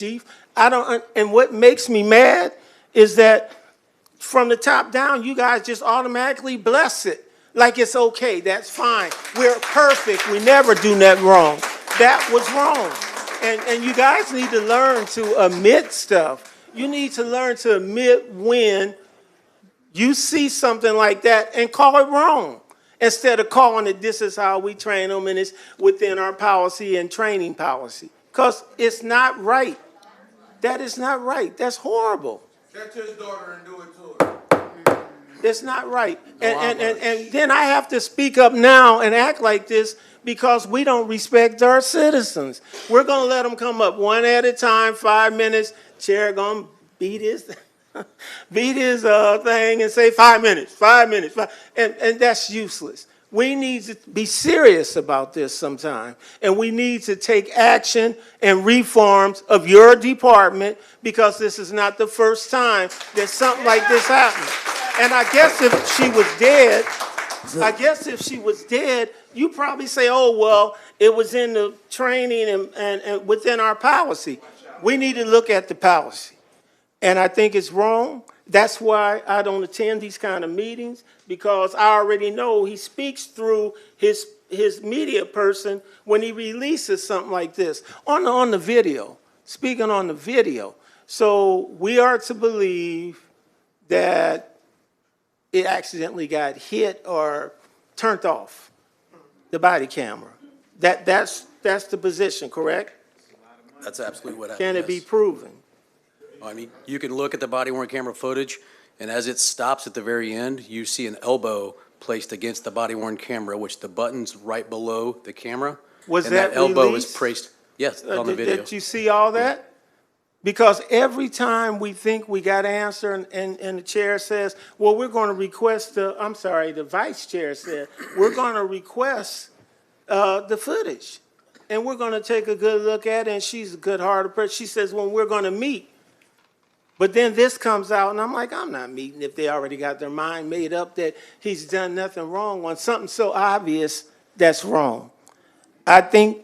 Chief. And what makes me mad is that from the top down, you guys just automatically bless it. Like it's okay, that's fine. We're perfect, we never do nothing wrong. That was wrong. And you guys need to learn to admit stuff. You need to learn to admit when you see something like that and call it wrong. Instead of calling it, this is how we train them and it's within our policy and training policy. Because it's not right. That is not right. That's horrible. Catch his daughter and do it to her. It's not right. And then I have to speak up now and act like this because we don't respect our citizens. We're going to let them come up one at a time, 5 minutes. Chair going to beat his thing and say 5 minutes, 5 minutes. And that's useless. We need to be serious about this sometime. And we need to take action and reforms of your department because this is not the first time that something like this happened. And I guess if she was dead, you probably say, oh, well, it was in the training and within our policy. We need to look at the policy. And I think it's wrong. That's why I don't attend these kind of meetings, because I already know he speaks through his media person when he releases something like this on the video, speaking on the video. So we are to believe that it accidentally got hit or turned off, the body camera. That's the position, correct? That's absolutely what happened. Can it be proven? I mean, you can look at the body-worn camera footage, and as it stops at the very end, you see an elbow placed against the body-worn camera, which the button's right below the camera. Was and that elbow released? is placed, yes, on the video. Did you see all that? Because every time we think we got an answer and the chair says, well, we're going to request the vice chair said, we're going to request the footage. And we're going to take a good look at it, and she's a good-hearted person. She says, well, we're going to meet. But then this comes out, and I'm like, I'm not meeting if they already got their mind made up that he's done nothing wrong on something so obvious that's wrong. I think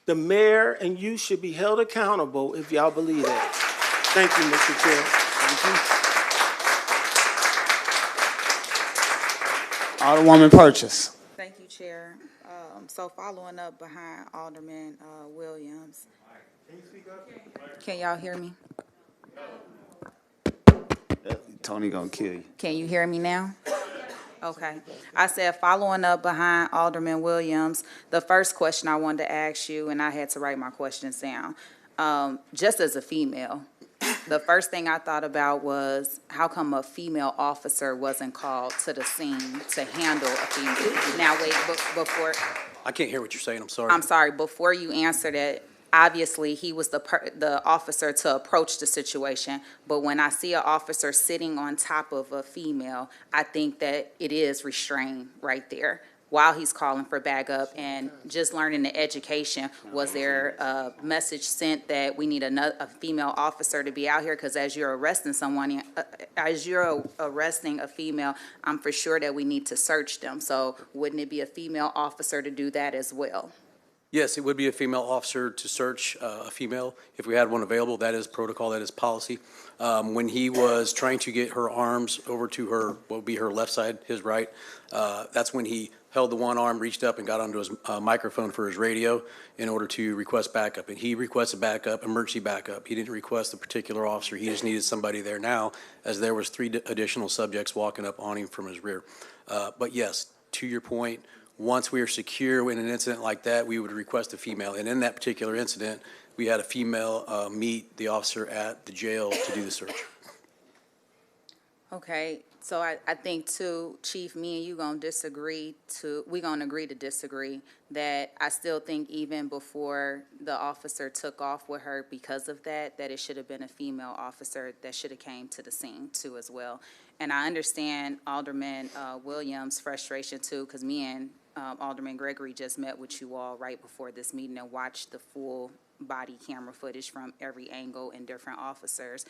the mayor and you should be held accountable if y'all believe that. Thank you, Mr. Chair. Thank you. Alderwoman Purchase. Thank you, Chair. So following up behind Alderman Williams. Can y'all hear me? Tony gonna kill you. Can you hear me now? Okay. I said following up behind Alderman Williams, the first question I wanted to ask you, and I had to write my questions down, just as a female, the first thing I thought about was how come a female officer wasn't called to the scene to handle a female? Now, wait, before. I can't hear what you're saying, I'm sorry. I'm sorry, before you answer that, obviously he was the officer to approach the situation, but when I see an officer sitting on top of a female, I think that it is restraint right there while he's calling for backup. And just learning the education, was there a message sent that we need a female officer to be out here? Because as you're arresting someone, as you're arresting a female, I'm for sure that we need to search them. So wouldn't it be a female officer to do that as well? Yes, it would be a female officer to search a female if we had one available. That is protocol, that is policy. When he was trying to get her arms over to her, what would be her left side, his right, that's when he held the one arm, reached up and got onto his microphone for his radio in order to request backup. And he requested backup, emergency backup. He didn't request a particular officer. He just needed somebody there now, as there was 3 additional subjects walking up on him from his rear. But yes, to your point, once we are secure in an incident like that, we would request a female. And in that particular incident, we had a female meet the officer at the jail to do the search. Okay, so I think too, Chief, me and you gonna we gonna agree to disagree, that I still think even before the officer took off with her because of that it should have been a female officer that should have came to the scene too as well. And I understand Alderman Williams' frustration too, because me and Alderman Gregory just met with you all right before this meeting and watched the full body camera footage from every angle and different officers.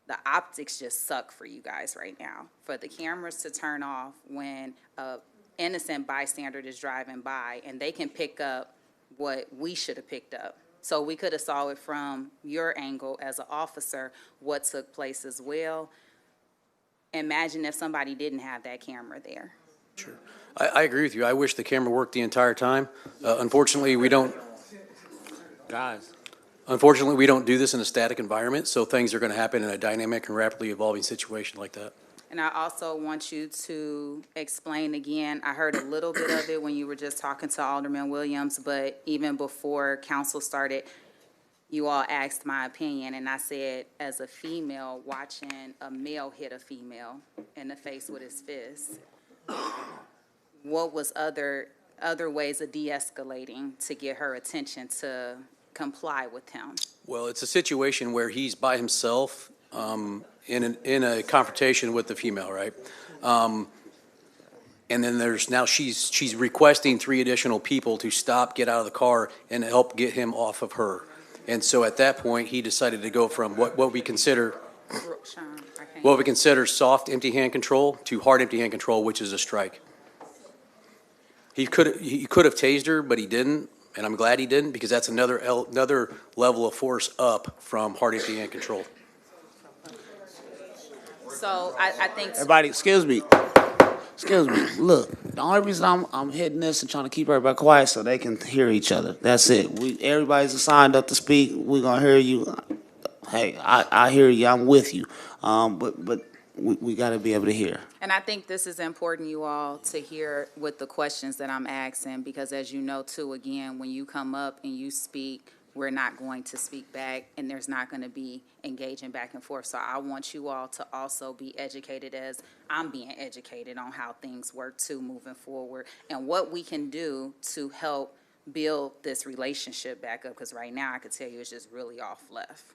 The optics just suck for you guys right now. For the cameras to turn off when an innocent bystander is driving by and they can pick up what we should have picked up So we could have saw it from your angle as an officer, what took place as well. Imagine if somebody didn't have that camera there. Sure. I agree with you. I wish the camera worked the entire time. Unfortunately, we don't. Guys. Unfortunately, we don't do this in a static environment, so things are going to happen in a dynamic and rapidly evolving situation like that. And I also want you to explain again, I heard a little bit of it when you were just talking to Alderman Williams, but even before council started, you all asked my opinion, and I said, as a female, watching a male hit a female in the face with his fist, what was other ways of de-escalating to get her attention to comply with him? Well, it's a situation where he's by himself in a confrontation with the female, right? And then she's requesting 3 additional people to stop, get out of the car, and help get him off of her. And so at that point, he decided to go from what we consider Sean, I can't. what we consider soft empty hand control to hard empty hand control, which is a strike. He could have tased her, but he didn't, and I'm glad he didn't, because that's another level of force up from hard empty hand control. So I think. Everybody, excuse me. Look, the only reason I'm hitting this and trying to keep everybody quiet so they can hear each other. That's it. Everybody's signed up to speak. We're gonna hear you. Hey, I hear you. I'm with you. But we got to be able to hear. And I think this is important, you all, to hear with the questions that I'm asking, because as you know, too, again, when you come up and you speak, we're not going to speak back, and there's not going to be engaging back and forth. So I want you all to also be educated as I'm being educated on how things work, too, moving forward, and what we can do to help build this relationship back up, because right now I could tell you it's just really off left.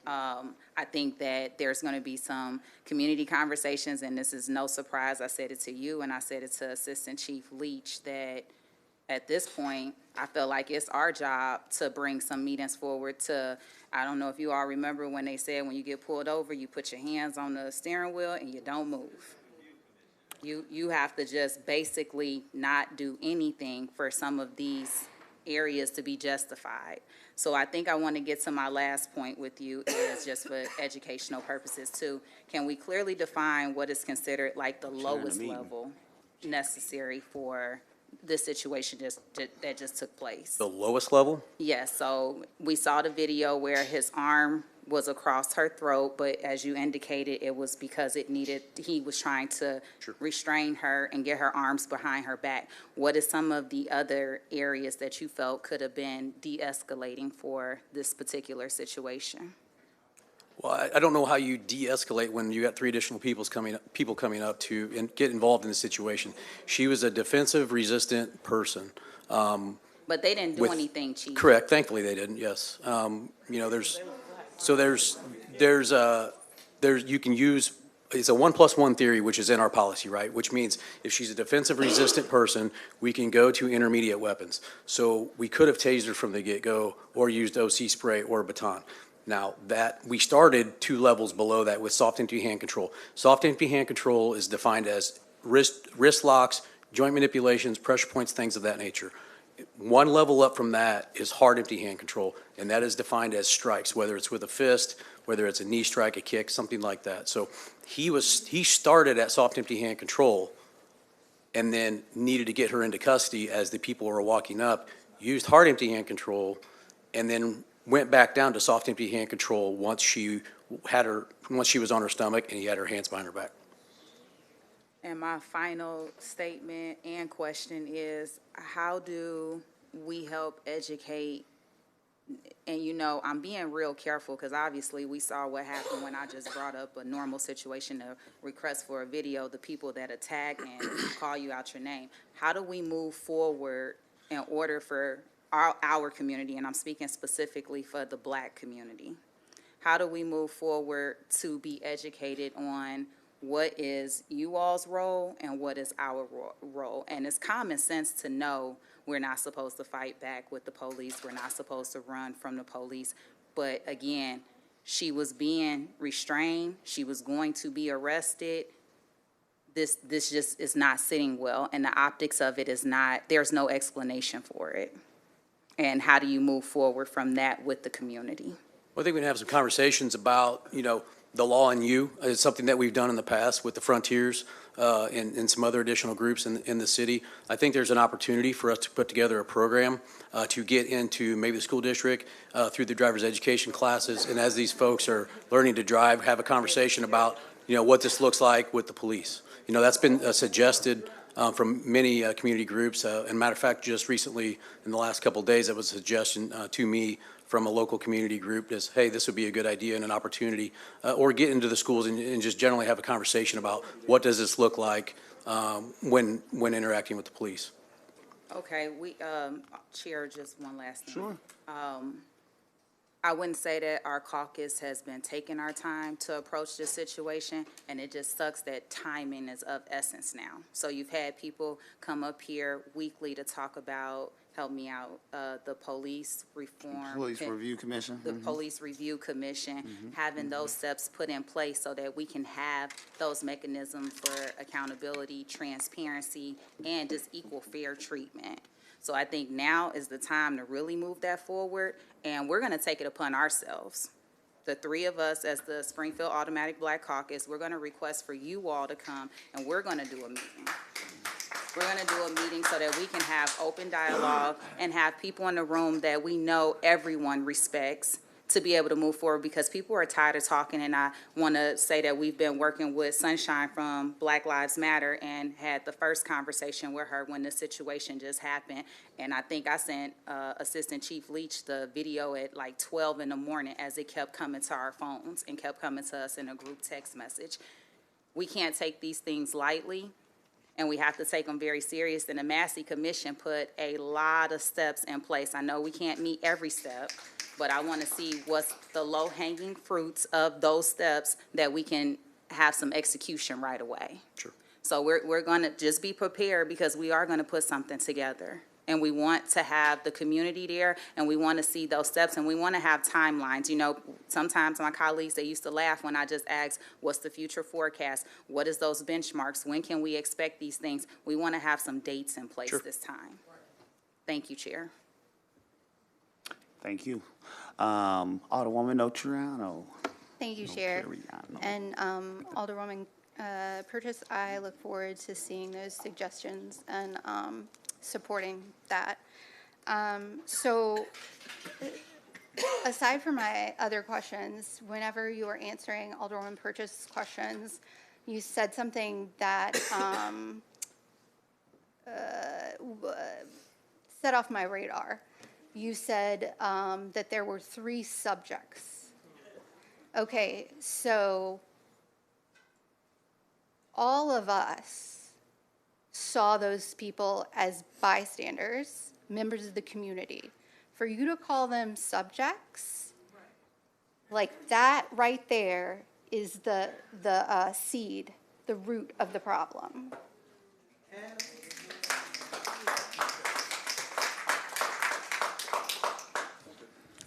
I think that there's going to be some community conversations, and this is no surprise. I said it to you, and I said it to Assistant Chief Leach, that at this point, I feel like it's our job to bring some meetings forward to, I don't know if you all remember when they said when you get pulled over, you put your hands on the steering wheel and you don't move. You have to just basically not do anything for some of these areas to be justified. So I think I want to get to my last point with you is just for educational purposes too. Can we clearly define what is considered like the lowest level necessary for this situation that just took place? The lowest level? Yes, so we saw the video where his arm was across her throat, but as you indicated, it was because he was trying to restrain her and get her arms behind her back. What is some of the other areas that you felt could have been de-escalating for this particular situation? Well, I don't know how you de-escalate when you got 3 additional people coming up to and get involved in the situation. She was a defensive, resistant person. But they didn't do anything, Chief. Correct. Thankfully, they didn't. Yes. You can use, it's a 1+1 theory, which is in our policy, right? Which means if she's a defensive, resistant person, we can go to intermediate weapons. So we could have tased her from the get-go or used OC spray or a baton. Now, that we started 2 levels below that with soft empty hand control. Soft empty hand control is defined as wrist locks, joint manipulations, pressure points, things of that nature. 1 level up from that is hard empty hand control, and that is defined as strikes, whether it's with a fist, whether it's a knee strike, a kick, something like that. So he started at soft empty hand control and then needed to get her into custody as the people were walking up, used hard empty hand control, and then went back down to soft empty hand control once she was on her stomach and he had her hands behind her back. And my final statement and question is, how do we help educate? And I'm being real careful because obviously we saw what happened when I just brought up a normal situation, a request for a video, the people that attack and call you out your name. How do we move forward in order for our community, and I'm speaking specifically for the Black community? How do we move forward to be educated on what is you all's role and what is our role? And it's common sense to know we're not supposed to fight back with the police. We're not supposed to run from the police. But again, she was being restrained. She was going to be arrested. This just is not sitting well. And the optics of it is not, there's no explanation for it. And how do you move forward from that with the community? Well, I think we can have some conversations about, the law and you. It's something that we've done in the past with the Frontiers and some other additional groups in the city. I think there's an opportunity for us to put together a program to get into maybe the school district through the driver's education classes. And as these folks are learning to drive, have a conversation about, what this looks like with the police. That's been suggested from many community groups. And matter of fact, just recently, in the last couple of days, that was a suggestion to me from a local community group is, hey, this would be a good idea and an opportunity, or get into the schools and just generally have a conversation about what does this look like when interacting with the police. Okay, Chair, just one last thing. Sure. I wouldn't say that our caucus has been taking our time to approach this situation, and it just sucks that timing is of essence now. So you've had people come up here weekly to talk about, help me out, the police reform. Police Review Commission. The Police Review Commission, having those steps put in place so that we can have those mechanisms for accountability, transparency, and just equal fair treatment. So I think now is the time to really move that forward, and we're going to take it upon ourselves. The three of us as the Springfield Automatic Black Caucus, we're going to request for you all to come, and we're going to do a meeting. We're going to do a meeting so that we can have open dialogue and have people in the room that we know everyone respects to be able to move forward, because people are tired of talking. And I want to say that we've been working with Sunshine from Black Lives Matter and had the first conversation with her when the situation just happened. And I think I sent Assistant Chief Leach the video at like 12 in the morning as it kept coming to our phones and kept coming to us in a group text message. We can't take these things lightly, and we have to take them very serious. And the Massey Commission put a lot of steps in place. I know we can't meet every step, but I want to see what's the low-hanging fruits of those steps that we can have some execution right away. Sure. So we're going to just be prepared, because we are going to put something together. And we want to have the community there, and we want to see those steps, and we want to have timelines. Sometimes my colleagues, they used to laugh when I just asked, what's the future forecast? What is those benchmarks? When can we expect these things? We want to have some dates in place this time. Thank you, Chair. Thank you. Alderwoman Notriano. Thank you, Chair. Nocariano. And Alderwoman Purchase, I look forward to seeing those suggestions and supporting that. So aside from my other questions, whenever you were answering Alderwoman Purchase's questions, you said something that set off my radar. You said that there were 3 subjects. Okay, so all of us saw those people as bystanders, members of the community. For you to call them subjects, like that right there is the seed, the root of the problem.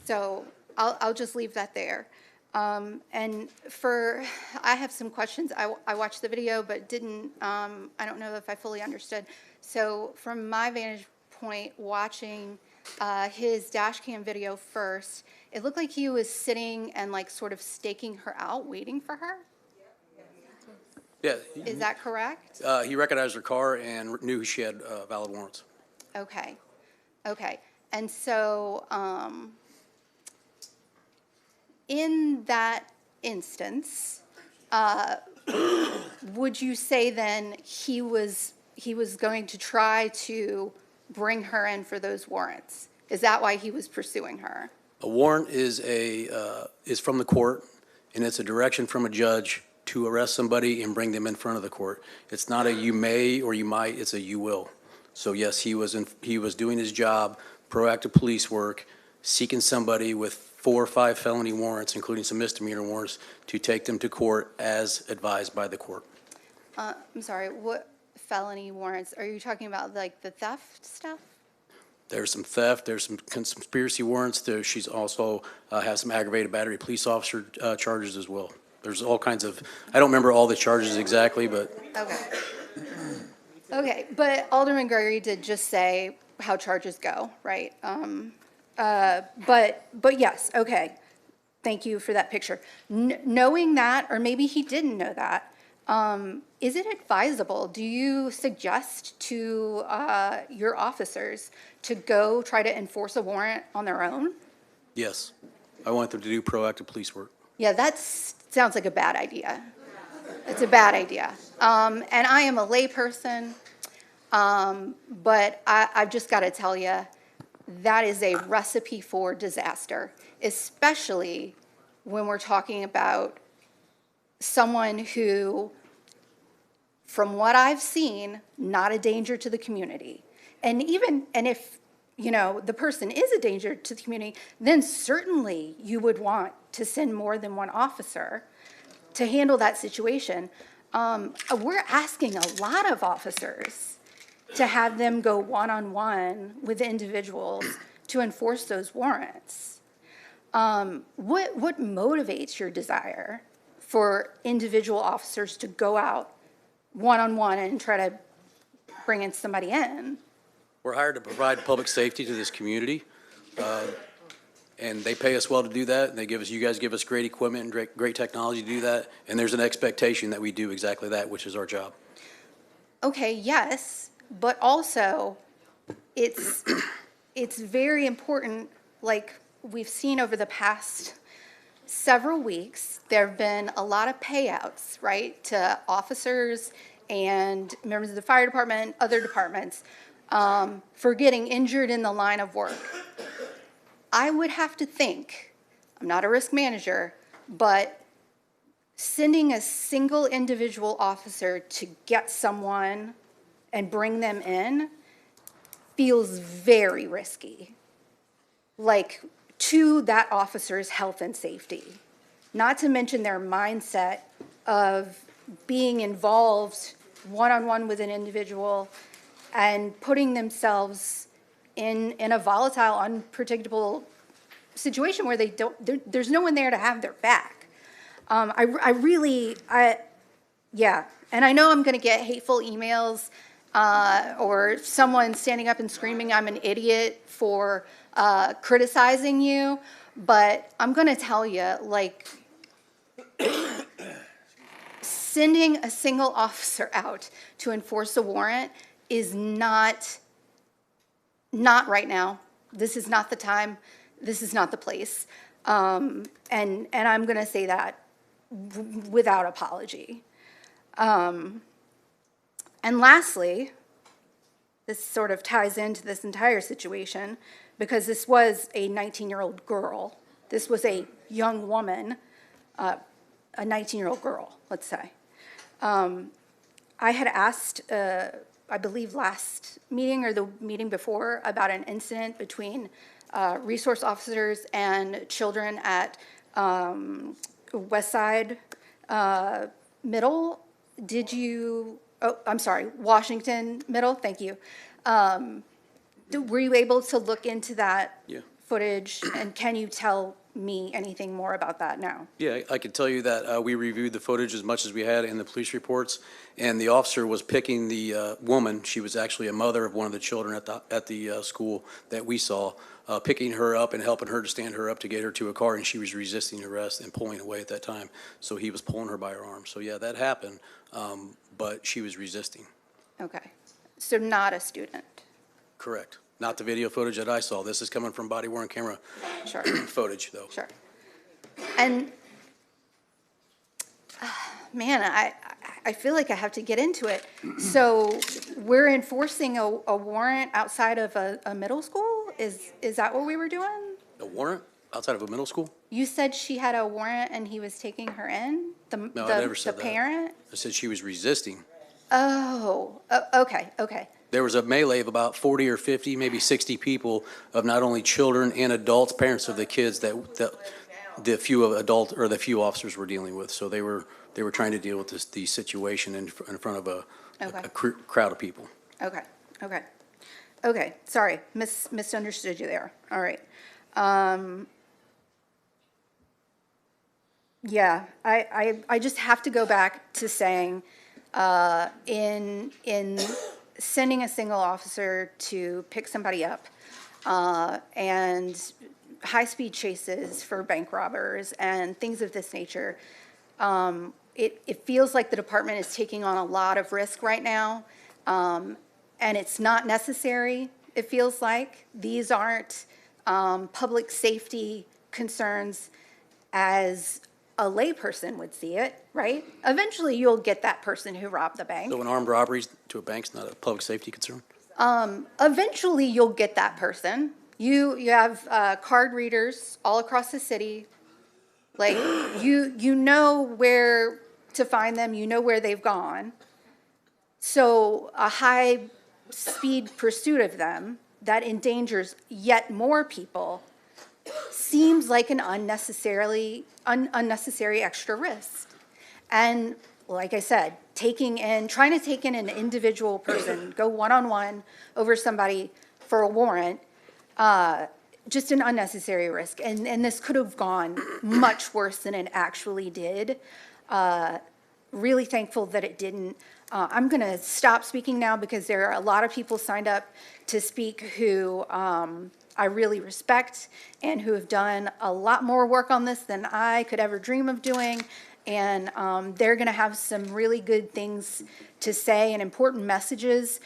So I'll just leave that there. And I have some questions. I watched the video, but I don't know if I fully understood. So from my vantage point, watching his dash cam video first, it looked like he was sitting and like sort of staking her out, waiting for her. Yeah. Is that correct? He recognized her car and knew she had valid warrants. Okay. And so, in that instance, would you say then he was going to try to bring her in for those warrants? Is that why he was pursuing her? A warrant is from the court, and it's a direction from a judge to arrest somebody and bring them in front of the court. It's not a you may or you might, it's a you will. So yes, he was doing his job, proactive police work, seeking somebody with 4 or 5 felony warrants, including some misdemeanor warrants, to take them to court as advised by the court. I'm sorry, what felony warrants? Are you talking about like the theft stuff? There's some theft, there's some conspiracy warrants, she's also has some aggravated battery police officer charges as well. There's all kinds of, I don't remember all the charges exactly, but. Okay. Okay, but Alderman Gregory did just say, how charges go, right? But yes, okay. Thank you for that picture. Knowing that, or maybe he didn't know that, is it advisable? Do you suggest to your officers to go try to enforce a warrant on their own? Yes. I want them to do proactive police work. Yeah, that sounds like a bad idea. It's a bad idea. And I am a layperson, but I've just got to tell you, that is a recipe for disaster, especially when we're talking about someone who, from what I've seen, not a danger to the community. And if, the person is a danger to the community, then certainly you would want to send more than one officer to handle that situation. We're asking a lot of officers to have them go one-on-one with individuals to enforce those warrants. What motivates your desire for individual officers to go out one-on-one and try to bring in somebody in? We're hired to provide public safety to this community, and they pay us well to do that. And you guys give us great equipment and great technology to do that. And there's an expectation that we do exactly that, which is our job. Okay, yes, but also it's very important, like we've seen over the past several weeks, there have been a lot of payouts, right, to officers and members of the fire department, other departments, for getting injured in the line of work. I would have to think, I'm not a risk manager, but sending a single individual officer to get someone and bring them in feels very risky, like to that officer's health and safety. Not to mention their mindset of being involved one-on-one with an individual and putting themselves in a volatile, unpredictable situation where there's no one there to have their back. Yeah, and I know I'm gonna get hateful emails or someone standing up and screaming I'm an idiot for criticizing you, but I'm gonna tell you, like, sending a single officer out to enforce a warrant is not right now. This is not the time. This is not the place. And I'm gonna say that without apology. And lastly, this sort of ties into this entire situation because this was a 19-year-old girl. This was a young woman, a 19-year-old girl, let's say. I had asked, I believe last meeting or the meeting before, about an incident between resource officers and children at Westside Middle. Washington Middle, thank you. Were you able to look into that footage, and can you tell me anything more about that now? Yeah, I can tell you that we reviewed the footage as much as we had in the police reports, and the officer was picking the woman. She was actually a mother of one of the children at the school that we saw, picking her up and helping her to stand her up to get her to a car, and she was resisting arrest and pulling away at that time. So he was pulling her by her arm. So yeah, that happened, but she was resisting. Okay, so not a student. Correct. Not the video footage that I saw. This is coming from body-worn camera Sure. footage, though. Sure. And, man, I feel like I have to get into it. So we're enforcing a warrant outside of a middle school? Is that what we were doing? A warrant outside of a middle school? You said she had a warrant and he was taking her in? No, I never said the that. parent? I said she was resisting. Oh, okay. There was a melee of about 40 or 50, maybe 60 people, of not only children and adults, parents of the kids that the few officers were dealing with. So they were trying to deal with the situation in front of a crowd of people. Okay. Sorry, misunderstood you there. All right. Yeah, I just have to go back to saying, in sending a single officer to pick somebody up, and high-speed chases for bank robbers and things of this nature. It feels like the department is taking on a lot of risk right now, and it's not necessary, it feels like. These aren't public safety concerns as a layperson would see it, right? Eventually, you'll get that person who robbed the bank. So an armed robbery to a bank's not a public safety concern? Eventually, you'll get that person. You have card readers all across the city. Like, you know where to find them, you know where they've gone. So a high-speed pursuit of them that endangers yet more people seems like an unnecessary extra risk. And like I said, trying to take in an individual person, go one-on-one over somebody for a warrant, just an unnecessary risk. And this could have gone much worse than it actually did. Really thankful that it didn't. I'm going to stop speaking now because there are a lot of people signed up to speak who I really respect and who have done a lot more work on this than I could ever dream of doing. And they're going to have some really good things to say and important messages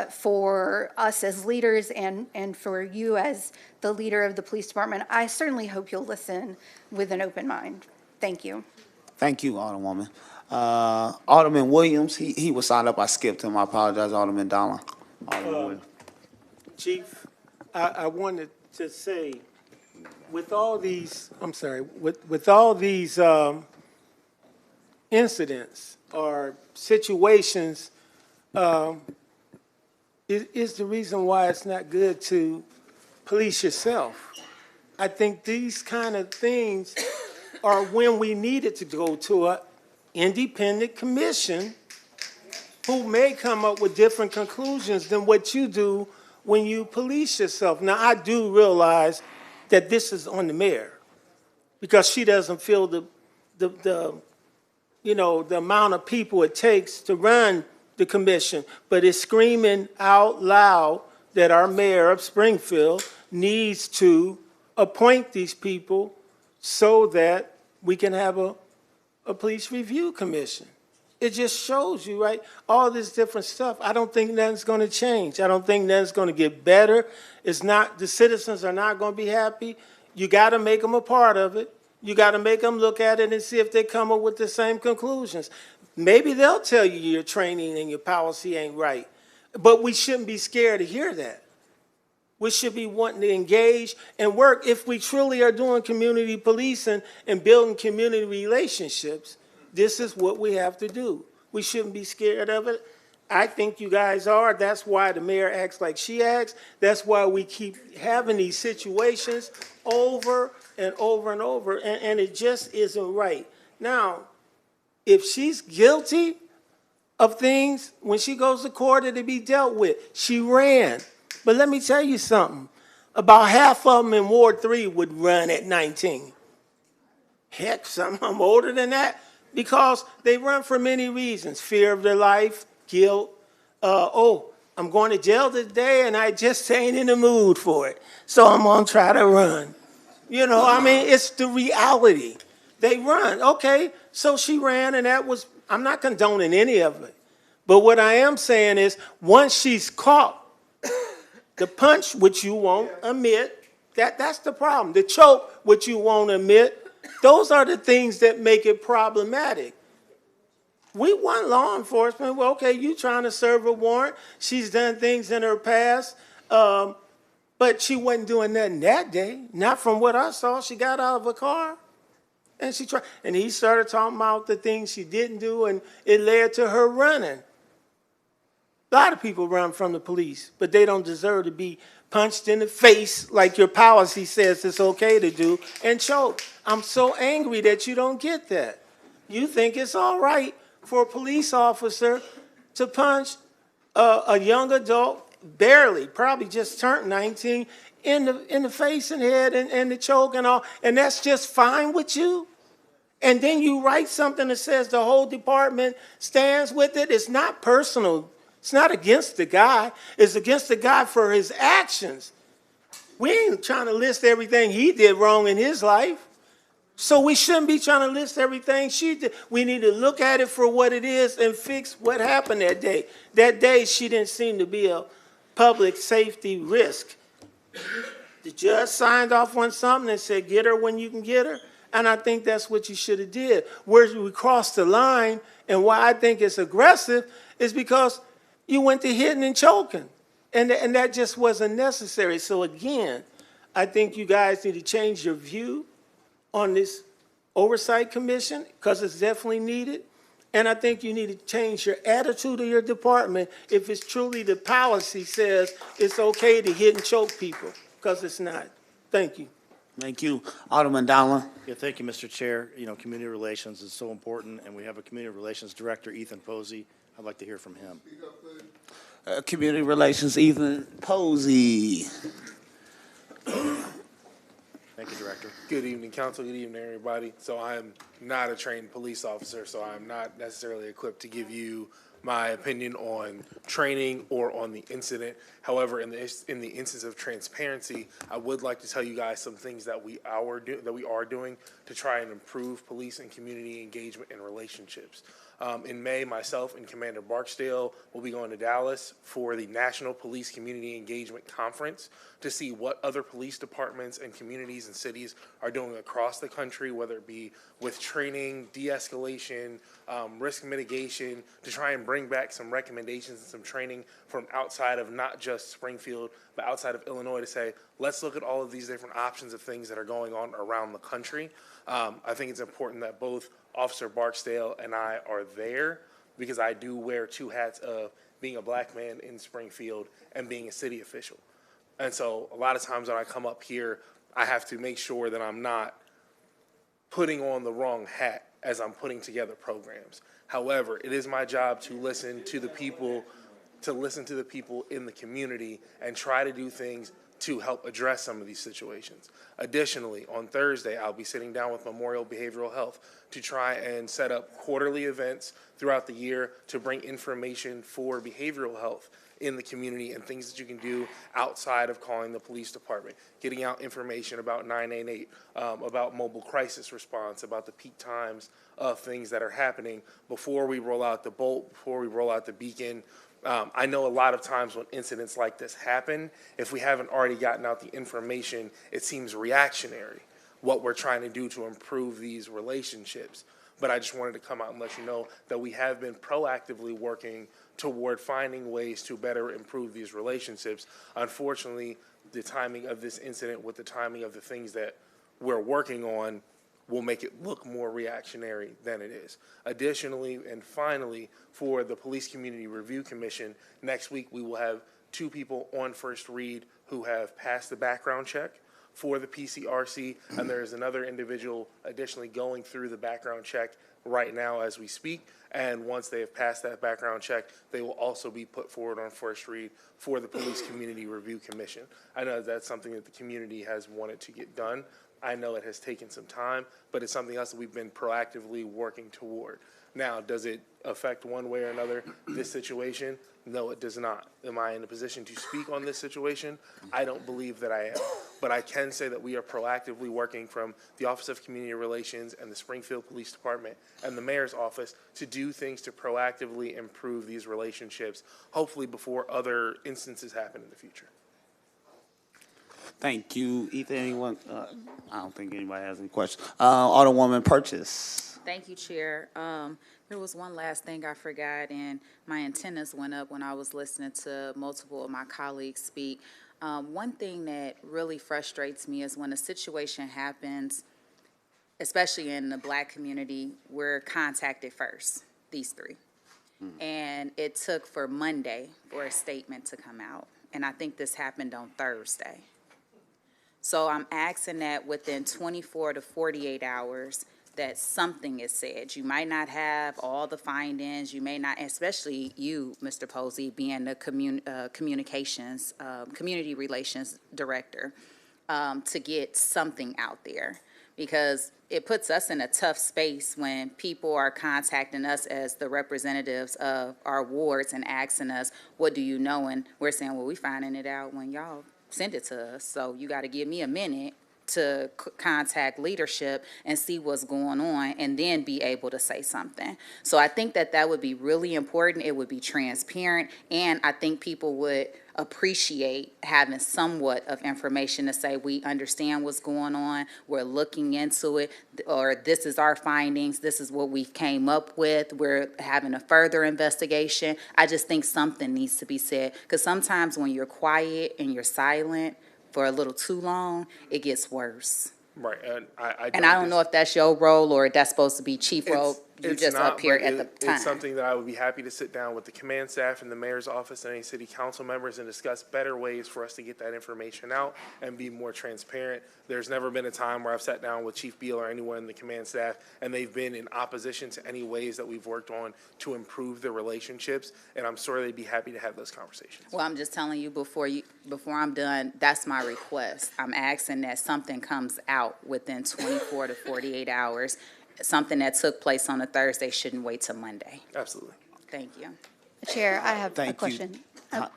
for us as leaders and for you as the leader of the police department. I certainly hope you'll listen with an open mind. Thank you. Thank you, Alderwoman. Alderman Williams, he was signed up. I skipped him. I apologize, Alderman Donlin. Alderman Chief, I wanted to say, with all these, with all these incidents or situations, is the reason why it's not good to police yourself. I think these kind of things are when we needed to go to an independent commission who may come up with different conclusions than what you do when you police yourself. Now, I do realize that this is on the mayor because she doesn't feel the amount of people it takes to run the commission, but it's screaming out loud that our mayor of Springfield needs to appoint these people so that we can have a police review commission. It just shows you, right, all this different stuff. I don't think nothing's going to change. I don't think nothing's going to get better. It's not, the citizens are not going to be happy. You got to make them a part of it. You got to make them look at it and see if they come up with the same conclusions. Maybe they'll tell you your training and your policy ain't right. But we shouldn't be scared to hear that. We should be wanting to engage and work if we truly are doing community policing and building community relationships. This is what we have to do. We shouldn't be scared of it. I think you guys are. That's why the mayor acts like she acts. That's why we keep having these situations over and over and over, and it just isn't right. Now, if she's guilty of things, when she goes to court, it'll be dealt with. She ran. But let me tell you something. About half of them in Ward 3 would run at 19. Heck, some of them older than that. Because they run for many reasons. Fear of their life, guilt. I'm going to jail today and I just ain't in the mood for it. So I'm going to try to run. You know, I mean, it's the reality. They run. Okay, so she ran and that was, I'm not condoning any of it. But what I am saying is once she's caught, the punch, which you won't admit, that's the problem. The choke, which you won't admit, those are the things that make it problematic. We want law enforcement. Well, okay, you trying to serve a warrant. She's done things in her past, but she wasn't doing nothing that day. Not from what I saw. She got out of a car, and she tried. And he started talking about the things she didn't do, and it led to her running. A lot of people run from the police, but they don't deserve to be punched in the face like your policy says it's okay to do, and choked. I'm so angry that you don't get that. You think it's all right for a police officer to punch a young adult, barely, probably just turned 19, in the face and head and the choke and all, and that's just fine with you? And then you write something that says the whole department stands with it. It's not personal It's not against the guy. It's against the guy for his actions. We ain't trying to list everything he did wrong in his life. So we shouldn't be trying to list everything she did. We need to look at it for what it is and fix what happened that day. That day, she didn't seem to be a public safety risk. The judge signed off on something and said, get her when you can get her. And I think that's what you should have did. Where we crossed the line and why I think it's aggressive is because you went to hitting and choking. And that just wasn't necessary. So again, I think you guys need to change your view on this oversight commission because it's definitely needed. And I think you need to change your attitude of your department if it's truly the policy says it's okay to hit and choke people, because it's not. Thank you. Thank you. Alderman Donlin. Yeah, thank you, Mr. Chair. You know, community relations is so important, and we have a community relations director, Ethan Posey. I'd like to hear from him. Community Relations, Ethan Posey. Thank you, Director. Good evening, council. Good evening, everybody. So I am not a trained police officer, so I'm not necessarily equipped to give you my opinion on training or on the incident. However, in the instance of transparency, I would like to tell you guys some things that we are doing to try and improve police and community engagement and relationships. In May, myself and Commander Barksdale will be going to Dallas for the National Police Community Engagement Conference to see what other police departments and communities and cities are doing across the country, whether it be with training, de-escalation, risk mitigation, to try and bring back some recommendations and some training from outside of not just Springfield, but outside of Illinois to say, let's look at all of these different options of things that are going on around the country. I think it's important that both Officer Barksdale and I are there because I do wear two hats of being a black man in Springfield and being a city official. And so a lot of times when I come up here, I have to make sure that I'm not putting on the wrong hat as I'm putting together programs. However, it is my job to listen to the people, in the community and try to do things to help address some of these situations. Additionally, on Thursday, I'll be sitting down with Memorial Behavioral Health to try and set up quarterly events throughout the year to bring information for behavioral health in the community and things that you can do outside of calling the police department, getting out information about 988, about mobile crisis response, about the peak times of things that are happening before we roll out the Bolt, before we roll out the Beacon. I know a lot of times when incidents like this happen, if we haven't already gotten out the information, it seems reactionary, what we're trying to do to improve these relationships. But I just wanted to come out and let you know that we have been proactively working toward finding ways to better improve these relationships. Unfortunately, the timing of this incident with the timing of the things that we're working on will make it look more reactionary than it is. Additionally, and finally, for the Police Community Review Commission, next week we will have 2 people on first read who have passed the background check for the PCRC, and there is another individual additionally going through the background check right now as we speak. And once they have passed that background check, they will also be put forward on first read for the Police Community Review Commission. I know that's something that the community has wanted to get done. I know it has taken some time, but it's something else that we've been proactively working toward. Now, does it affect one way or another this situation? No, it does not. Am I in a position to speak on this situation? I don't believe that I am. But I can say that we are proactively working from the Office of Community Relations and the Springfield Police Department and the Mayor's Office to do things to proactively improve these relationships, hopefully before other instances happen in the future. Thank you. Ethan, anyone? I don't think anybody has any questions. Alderwoman Purchase. Thank you, Chair. There was one last thing I forgot, and my antennas went up when I was listening to multiple of my colleagues speak. One thing that really frustrates me is when a situation happens, especially in the Black community, we're contacted first, these 3. And it took for Monday for a statement to come out. And I think this happened on Thursday. So I'm asking that within 24 to 48 hours, that something is said. You might not have all the findings. You may not, especially you, Mr. Posey, being the communications, community relations director, to get something out there. Because it puts us in a tough space when people are contacting us as the representatives of our wards and asking us, what do you know? And we're saying, well, we finding it out when y'all send it to us. So you got to give me a minute to contact leadership and see what's going on and then be able to say something. So I think that that would be really important. It would be transparent, and I think people would appreciate having somewhat of information to say, we understand what's going on, we're looking into it, or this is our findings, this is what we came up with, we're having a further investigation. I just think something needs to be said, because sometimes when you're quiet and you're silent for a little too long, it gets worse. Right, and I And I don't know if that's your role or that's supposed to be chief role. You It's just not, up here but at the time. It's something that I would be happy to sit down with the command staff and the mayor's office and any city council members and discuss better ways for us to get that information out and be more transparent. There's never been a time where I've sat down with Chief Beal or anyone in the command staff and they've been in opposition to any ways that we've worked on to improve the relationships, and I'm sure they'd be happy to have those conversations. Well, I'm just telling you before I'm done, that's my request. I'm asking that something comes out within 24 to 48 hours. Something that took place on a Thursday shouldn't wait till Monday. Absolutely. Thank you. Chair, I have a Thank you. question.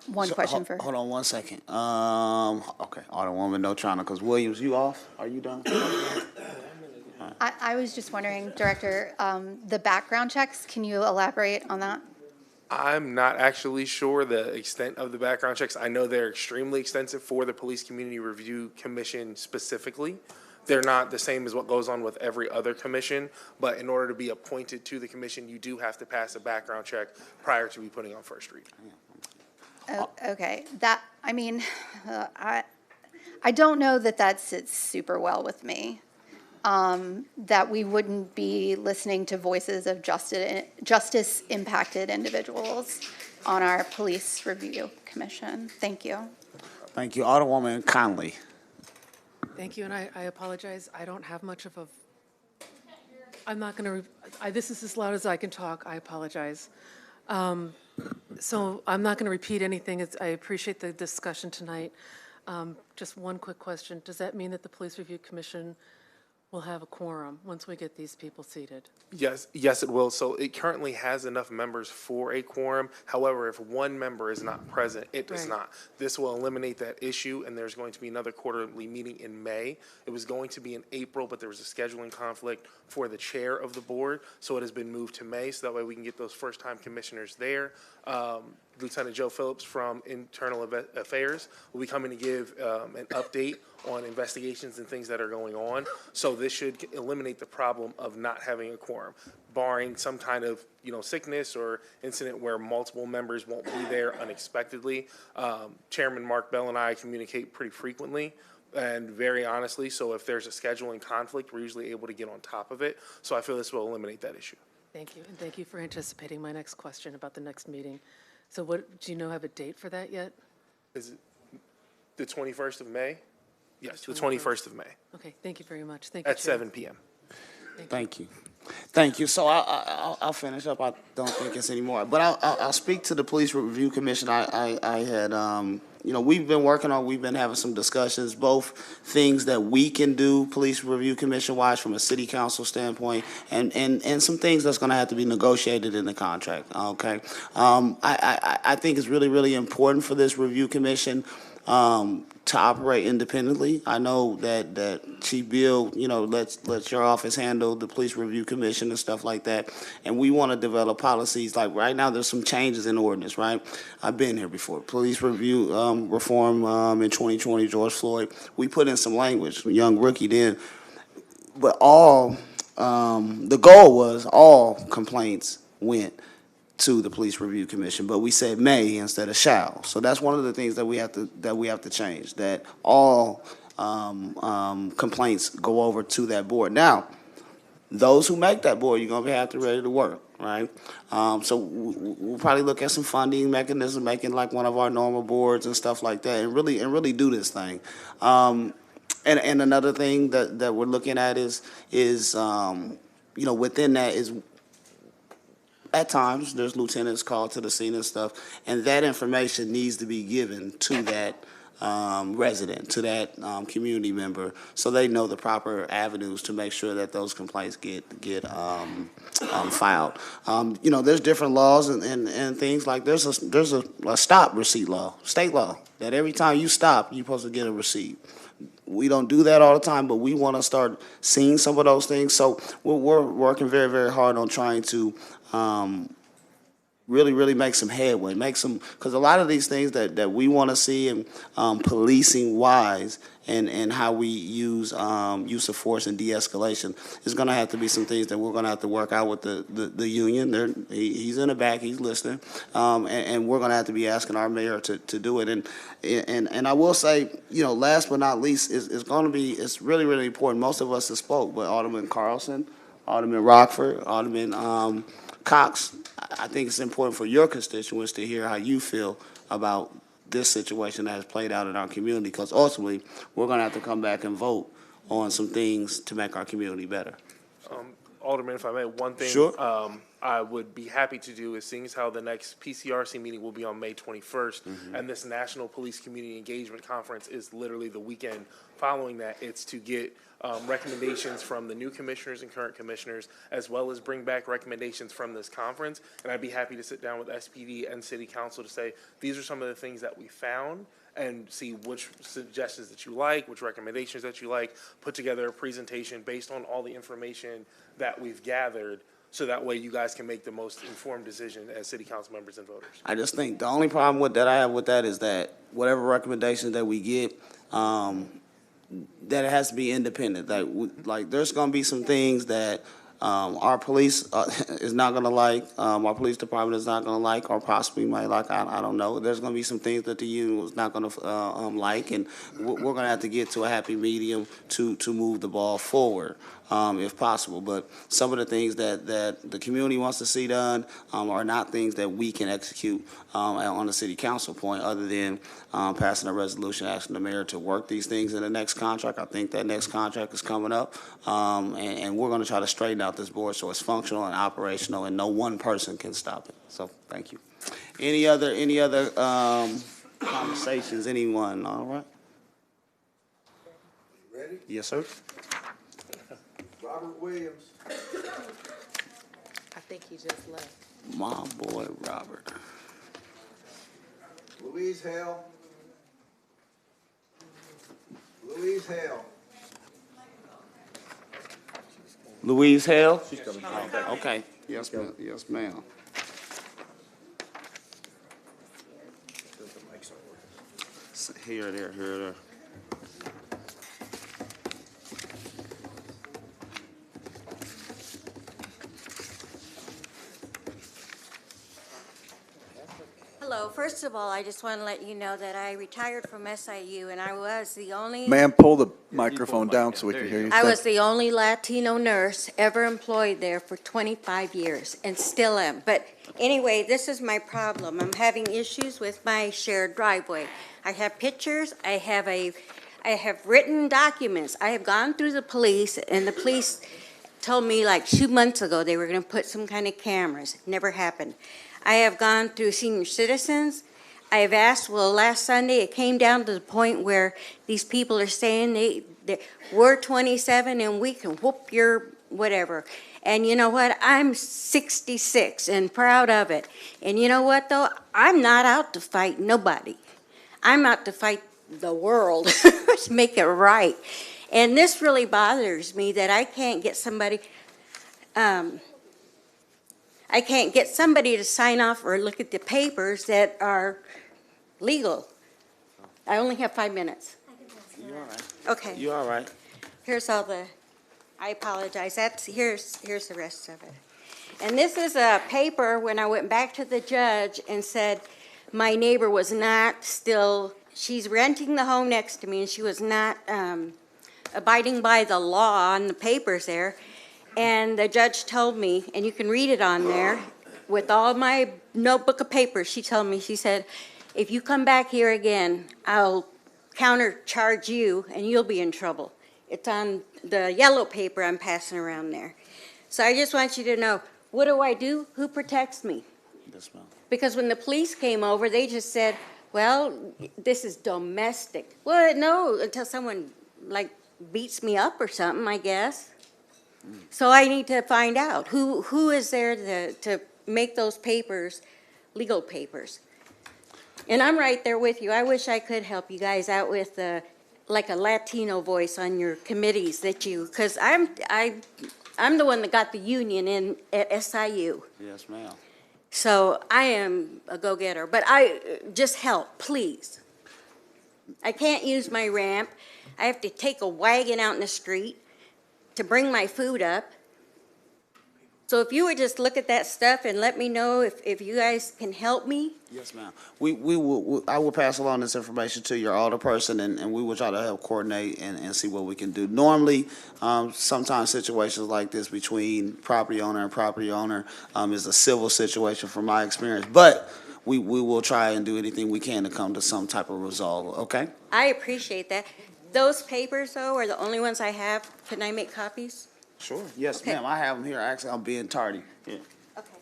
One So, question for. Hold on one second. Okay, Alderwoman Notrana, because Williams, you off? Are you done? I was just wondering, Director, the background checks, can you elaborate on that? I'm not actually sure the extent of the background checks. I know they're extremely extensive for the Police Community Review Commission specifically. They're not the same as what goes on with every other commission, but in order to be appointed to the commission, you do have to pass a background check prior to be putting on first read. Okay, I don't know that that sits super well with me. That we wouldn't be listening to voices of justice-impacted individuals on our Police Review Commission. Thank you. Thank you. Alderwoman Conley. Thank you, and I apologize. I don't have much of a, I'm not going to, this is as loud as I can talk. I apologize. So I'm not going to repeat anything. I appreciate the discussion tonight. Just one quick question. Does that mean that the Police Review Commission will have a quorum once we get these people seated? Yes, it will. So it currently has enough members for a quorum. However, if one member is not present, it does Right. not. This will eliminate that issue, and there's going to be another quarterly meeting in May. It was going to be in April, but there was a scheduling conflict for the chair of the board, so it has been moved to May, so that way we can get those first-time commissioners there. Lieutenant Joe Phillips from Internal Affairs will be coming to give an update on investigations and things that are going on. So this should eliminate the problem of not having a quorum, barring some kind of, sickness or incident where multiple members won't be there unexpectedly. Chairman Mark Bell and I communicate pretty frequently and very honestly, so if there's a scheduling conflict, we're usually able to get on top of it. So I feel this will eliminate that issue. Thank you, and thank you for anticipating my next question about the next meeting. So what, do you have a date for that yet? Is it the 21st of May? Yes, the 21st of May Okay, thank you very much. Thank you, at Chair. 7 p.m. Thank you. Thank you. So I'll finish up. I don't think it's any more, but I'll speak to the Police Review Commission. I had, we've been having some discussions, both things that we can do, Police Review Commission-wise, from a city council standpoint, and some things that's going to have to be negotiated in the contract, okay? I think it's really, really important for this review commission to operate independently. I know that Chief Bill, lets your office handle the Police Review Commission and stuff like that. And we want to develop policies. Like right now, there's some changes in ordinance, right? I've been here before. Police review reform in 2020, George Floyd. We put in some language, young rookie did. But the goal was all complaints went to the Police Review Commission, but we said may instead of shall. So that's one of the things that we have to change, that all complaints go over to that board. Now, those who make that board, you're gonna have to ready to work, right? So we'll probably look at some funding mechanism, making like one of our normal boards and stuff like that, and really do this thing. And another thing that we're looking at is within that is, at times, there's lieutenants called to the scene and stuff, and that information needs to be given to that resident, to that community member, so they know the proper avenues to make sure that those complaints get filed. You know, there's different laws and things like there's a stop receipt law, state law, that every time you stop, you're supposed to get a receipt. We don't do that all the time, but we want to start seeing some of those things. So we're working very, very hard on trying to really make some headway, because a lot of these things that we want to see in policing wise and how we use use of force and de-escalation is going to have to be some things that we're going to have to work out with the union. He's in the back, he's listening, and we're going to have to be asking our mayor to do it. And I will say, you know, last but not least, it's really important. Most of us have spoke, but Alderman Carlson, Alderman Rockford, Alderman Cox, I think it's important for your constituents to hear how you feel about this situation that has played out in our community, because ultimately, we're going to have to come back and vote on some things to make our community better. Alderman, if I may, one thing. Sure. I would be happy to do is, seeing as how the next PCRC meeting will be on May 21st, and this National Police Community Engagement Conference is literally the weekend following that. It's to get recommendations from the new commissioners and current commissioners, as well as bring back recommendations from this conference. And I'd be happy to sit down with SPD and City Council to say, these are some of the things that we found, and see which suggestions that you like, which recommendations that you like, put together a presentation based on all the information that we've gathered, so that way you guys can make the most informed decision as city council members and voters. I just think the only problem that I have with that is that whatever recommendations that we get, that it has to be independent. Like there's going to be some things that our police is not going to like, our police department is not going to like, or possibly might like. I don't know. There's going to be some things that the union is not going to like, and we're going to have to get to a happy medium to move the ball forward, if possible. But some of the things that the community wants to see done are not things that we can execute on the city council point, other than passing a resolution asking the mayor to work these things in the next contract. I think that next contract is coming up, and we're going to try to straighten out this board so it's functional and operational, and no one person can stop it. So thank you. Any other conversations? Anyone? All right. Ready? Yes, sir. Robert Williams. I think he just left. My boy, Robert. Louise Hale. Louise Hale. Louise Hale? She's coming. Okay. Yes, ma'am. Yes, ma'am. Here, there. Hello. First of all, I just want to let you know that I retired from SIU, and I was the only. Ma'am, pull the microphone down so we can hear you. I was the only Latino nurse ever employed there for 25 years, and still am. But anyway, this is my problem. I'm having issues with my shared driveway. I have pictures. I have written documents. I have gone through the police, and the police told me like 2 months ago they were going to put some kind of cameras. Never happened. I have gone through senior citizens. I have asked, well, last Sunday it came down to the point where these people are saying we're 27 and we can whoop your whatever. And you know what? I'm 66 and proud of it. And you know what, though? I'm not out to fight nobody. I'm out to fight the world to make it right. And this really bothers me that I can't get somebody to sign off or look at the papers that are legal. I only have 5 minutes. You all right? Okay. You all right? Here's all the, I apologize. Here's the rest of it. And this is a paper when I went back to the judge and said my neighbor was not still, she's renting the home next to me, and she was not abiding by the law on the papers there. And the judge told me, and you can read it on there, with all my notebook of papers, she told me, she said, if you come back here again, I'll countercharge you and you'll be in trouble. It's on the yellow paper I'm passing around there. So I just want you to know, what do I do? Who protects me? Yes, ma'am. Because when the police came over, they just said, well, this is domestic. Well, no, until someone, like, beats me up or something, I guess. So I need to find out who is there to make those papers, legal papers. And I'm right there with you. I wish I could help you guys out with like a Latino voice on your committees because I'm the one that got the union in at SIU. Yes, ma'am. So I am a go-getter, but just help, please. I can't use my ramp. I have to take a wagon out in the street to bring my food up. So if you would just look at that stuff and let me know if you guys can help me. Yes, ma'am. I will pass along this information to your alderperson, and we will try to help coordinate and see what we can do. Normally, sometimes situations like this between property owner and property owner is a civil situation from my experience, but we will try and do anything we can to come to some type of resolve, okay? I appreciate that. Those papers, though, are the only ones I have. Can I make copies? Sure. Yes, Okay. ma'am. I have them here. Actually, I'm being tardy. Yeah. Okay.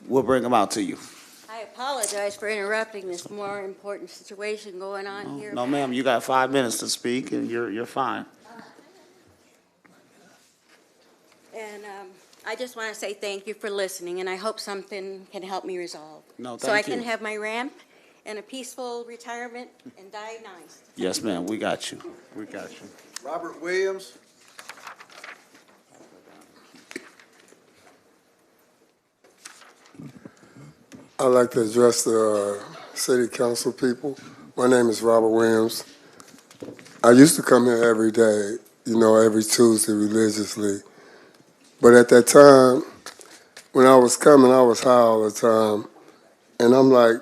We'll bring them out to you. I apologize for interrupting this more important situation going on here. No, ma'am, you got 5 minutes to speak, and you're fine. And I just want to say thank you for listening, and I hope something can help me resolve. No, So I thank you. can have my ramp and a peaceful retirement and die nice. Yes, ma'am, we got you. We got you. Robert Williams. I'd like to address the city council people. My name is Robert Williams. I used to come here every day, every Tuesday religiously. But at that time, when I was coming, I was high all the time. And I'm like,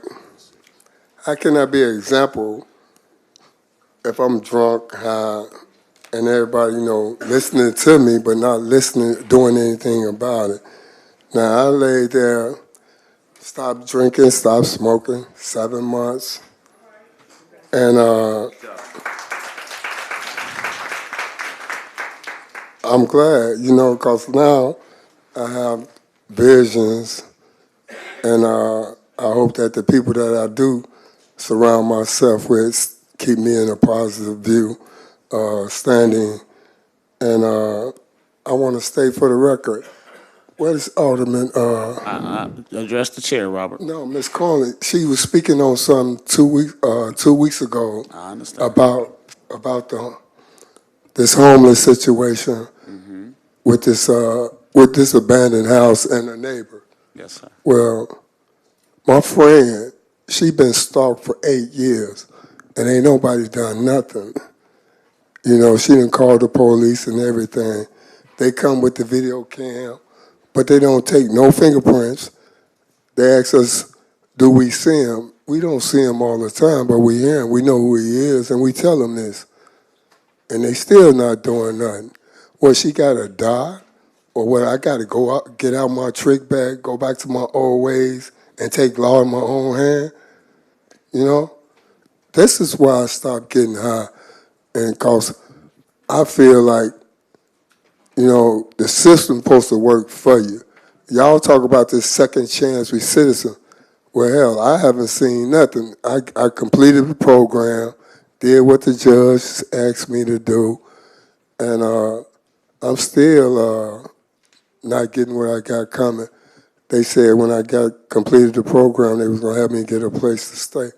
how can I be an example if I'm drunk, high, and everybody, listening to me, but not listening, doing anything about it? Now, I laid there, stopped drinking, stopped smoking, 7 months. And I'm glad, because now I have visions, and I hope that the people that I do surround myself with keep me in a positive view, standing. And I want to state for the record, what is Alderman? Address the chair, Robert. No, Miss Conley. She was speaking on something 2 weeks ago I understand. about this homeless situation with this abandoned house and a neighbor. Yes, sir. Well, my friend, she been stalked for 8 years, and ain't nobody done nothing. She done called the police and everything. They come with the video cam, but they don't take no fingerprints. They ask us, do we see him? We don't see him all the time, but we hear him. We know who he is, and we tell them this. And they still not doing nothing. Well, she got to die? Or what, I got to go out, get out my trick bag, go back to my old ways, and take law in my own hand? This is why I stopped getting high. And because I feel like, the system's supposed to work for you. Y'all talk about this second chance citizen. Well, hell, I haven't seen nothing. I completed the program, did what the judge asked me to do, and I'm still not getting what I got coming. They said when I completed the program, they was going to help me get a place to stay.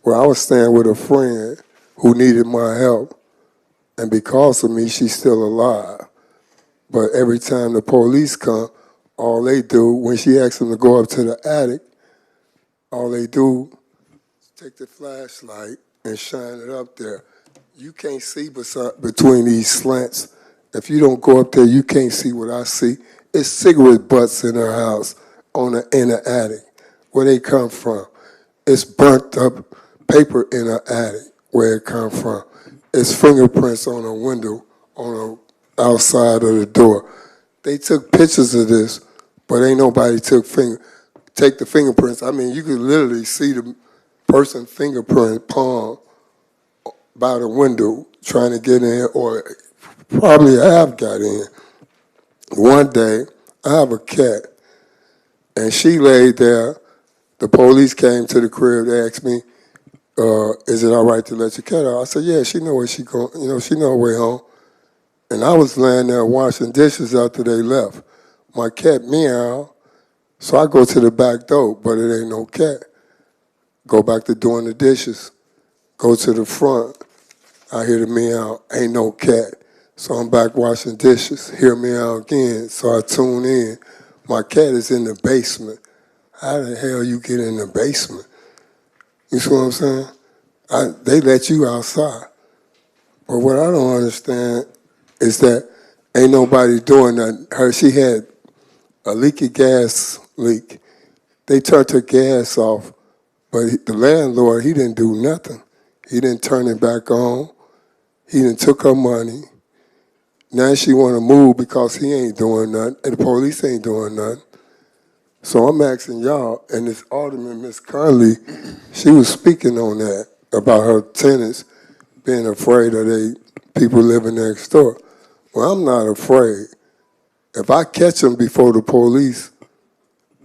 Well, I was staying with a friend who needed my help, and because of me, she's still alive. But every time the police come, all they do, when she asks them to go up to the attic, all they do is take the flashlight and shine it up there. You can't see between these slants. If you don't go up there, you can't see what I see. It's cigarette butts in her house in the attic. Where they come from? It's burnt up paper in her attic. Where it come from? It's fingerprints on a window on the outside of the door. They took pictures of this, but ain't nobody take the fingerprints. I mean, you could literally see the person's fingerprint palm by the window trying to get in, or probably have got in. One day, I have a cat, and she laid there. The police came to the crib. They asked me, "Is it all right to let your cat out?" I said, "Yeah, she know where she going. You know, she know her way home." And I was laying there washing dishes after they left. My cat meow, so I go to the back door, but it ain't no cat. Go back to doing the dishes. Go to the front. I hear the meow. Ain't no cat. So I'm back washing dishes. Hear meow again. So I tune in. My cat is in the basement. How the hell you get in the basement? You see what I'm saying? They let you outside. But what I don't understand is that ain't nobody doing nothing. She had a leaky gas leak. They turned her gas off, but the landlord, he didn't do nothing. He didn't turn it back on. He didn't took her money. Now she want to move because he ain't doing nothing, and the police ain't doing nothing. So I'm asking y'all, and this Alderman, Miss Conley, she was speaking on that, about her tenants being afraid of they people living next door. Well, I'm not afraid. If I catch him before the police,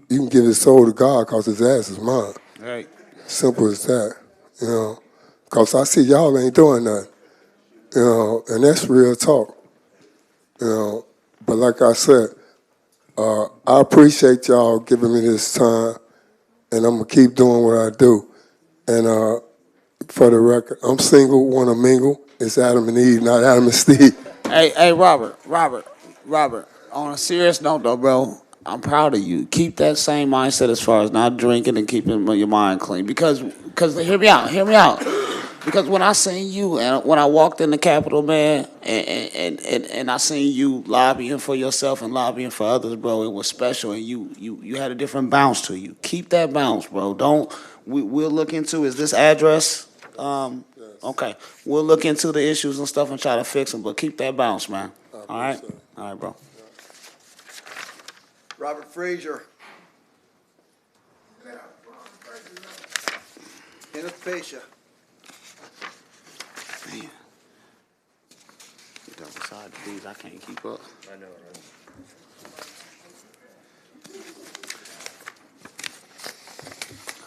you can give his soul to God because his ass is mine. Right. Simple as that, you know. Because I see y'all ain't doing nothing, you know, and that's real talk, you know. But like I said, I appreciate y'all giving me this time, and I'm going to keep doing what I do. And for the record, I'm single, want to mingle. It's Adam and Eve, not Adam and Steve. Hey, Robert. On a serious note, though, bro, I'm proud of you. Keep that same mindset as far as not drinking and keeping your mind clean. Because hear me out. Because when I seen you and when I walked in the Capitol, man, and I seen you lobbying for yourself and lobbying for others, bro, it was special. And you had a different bounce to you. Keep that bounce, bro. We'll look into, is this address? Okay. We'll look into the issues and stuff and try to fix them, but keep that bounce, man. All right? All right, bro. Robert Frazier. Kenneth Pesha. Man. Double side these, I can't keep up. I know, right?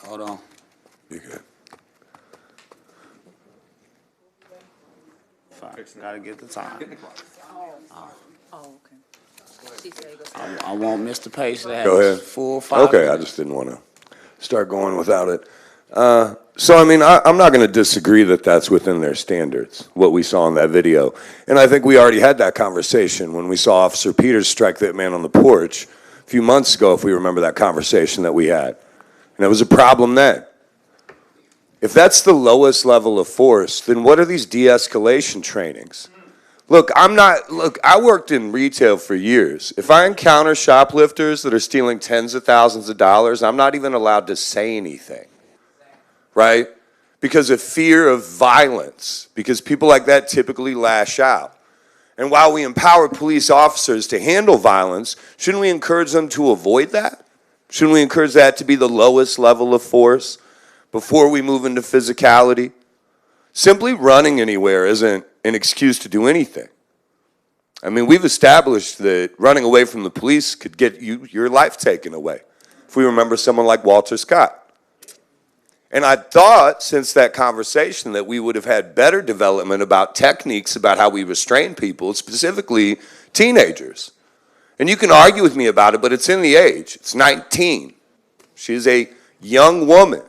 Hold on. You good? Gotta get the time. Oh, okay. She said go I want Mr. Page to have Go ahead. full 5 Okay, I minutes. just didn't want to start going without it. So, I mean, I'm not going to disagree that that's within their standards, what we saw in that video. And I think we already had that conversation when we saw Officer Peters strike that man on the porch a few months ago, if we remember that conversation that we had. And it was a problem then. If that's the lowest level of force, then what are these de-escalation trainings? Look, I worked in retail for years. If I encounter shoplifters that are stealing tens of thousands of dollars, I'm not even allowed to say anything, right? Because of fear of violence, because people like that typically lash out. And while we empower police officers to handle violence, shouldn't we encourage them to avoid that? Shouldn't we encourage that to be the lowest level of force before we move into physicality? Simply running anywhere isn't an excuse to do anything. I mean, we've established that running away from the police could get your life taken away, if we remember someone like Walter Scott. And I thought since that conversation that we would have had better development about techniques about how we restrain people, specifically teenagers. And you can argue with me about it, but it's in the age. It's 19. She's a young woman.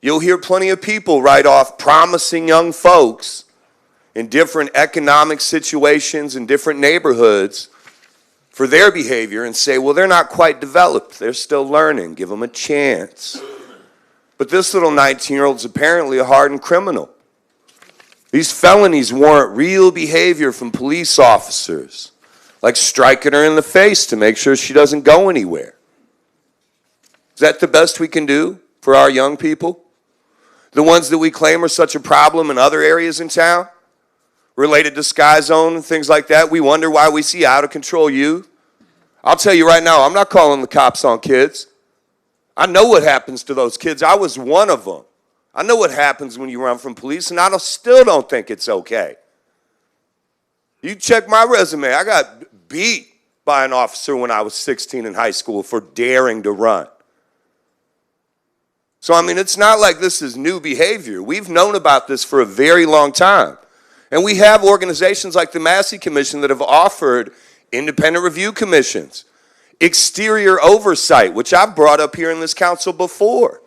You'll hear plenty of people write off promising young folks in different economic situations in different neighborhoods for their behavior and say, well, they're not quite developed. They're still learning. Give them a chance. But this little 19-year-old's apparently a hardened criminal. These felonies warrant real behavior from police officers, like striking her in the face to make sure she doesn't go anywhere. Is that the best we can do for our young people? The ones that we claim are such a problem in other areas in town, related to Sky Zone and things like that, we wonder why we see out-of-control youth. I'll tell you right now, I'm not calling the cops on kids. I know what happens to those kids. I was one of them. I know what happens when you run from police, and I still don't think it's okay. You check my resume. I got beat by an officer when I was 16 in high school for daring to run. So, I mean, it's not like this is new behavior. We've known about this for a very long time. And we have organizations like the Massey Commission that have offered independent review commissions, exterior oversight, which I've brought up here in this council before.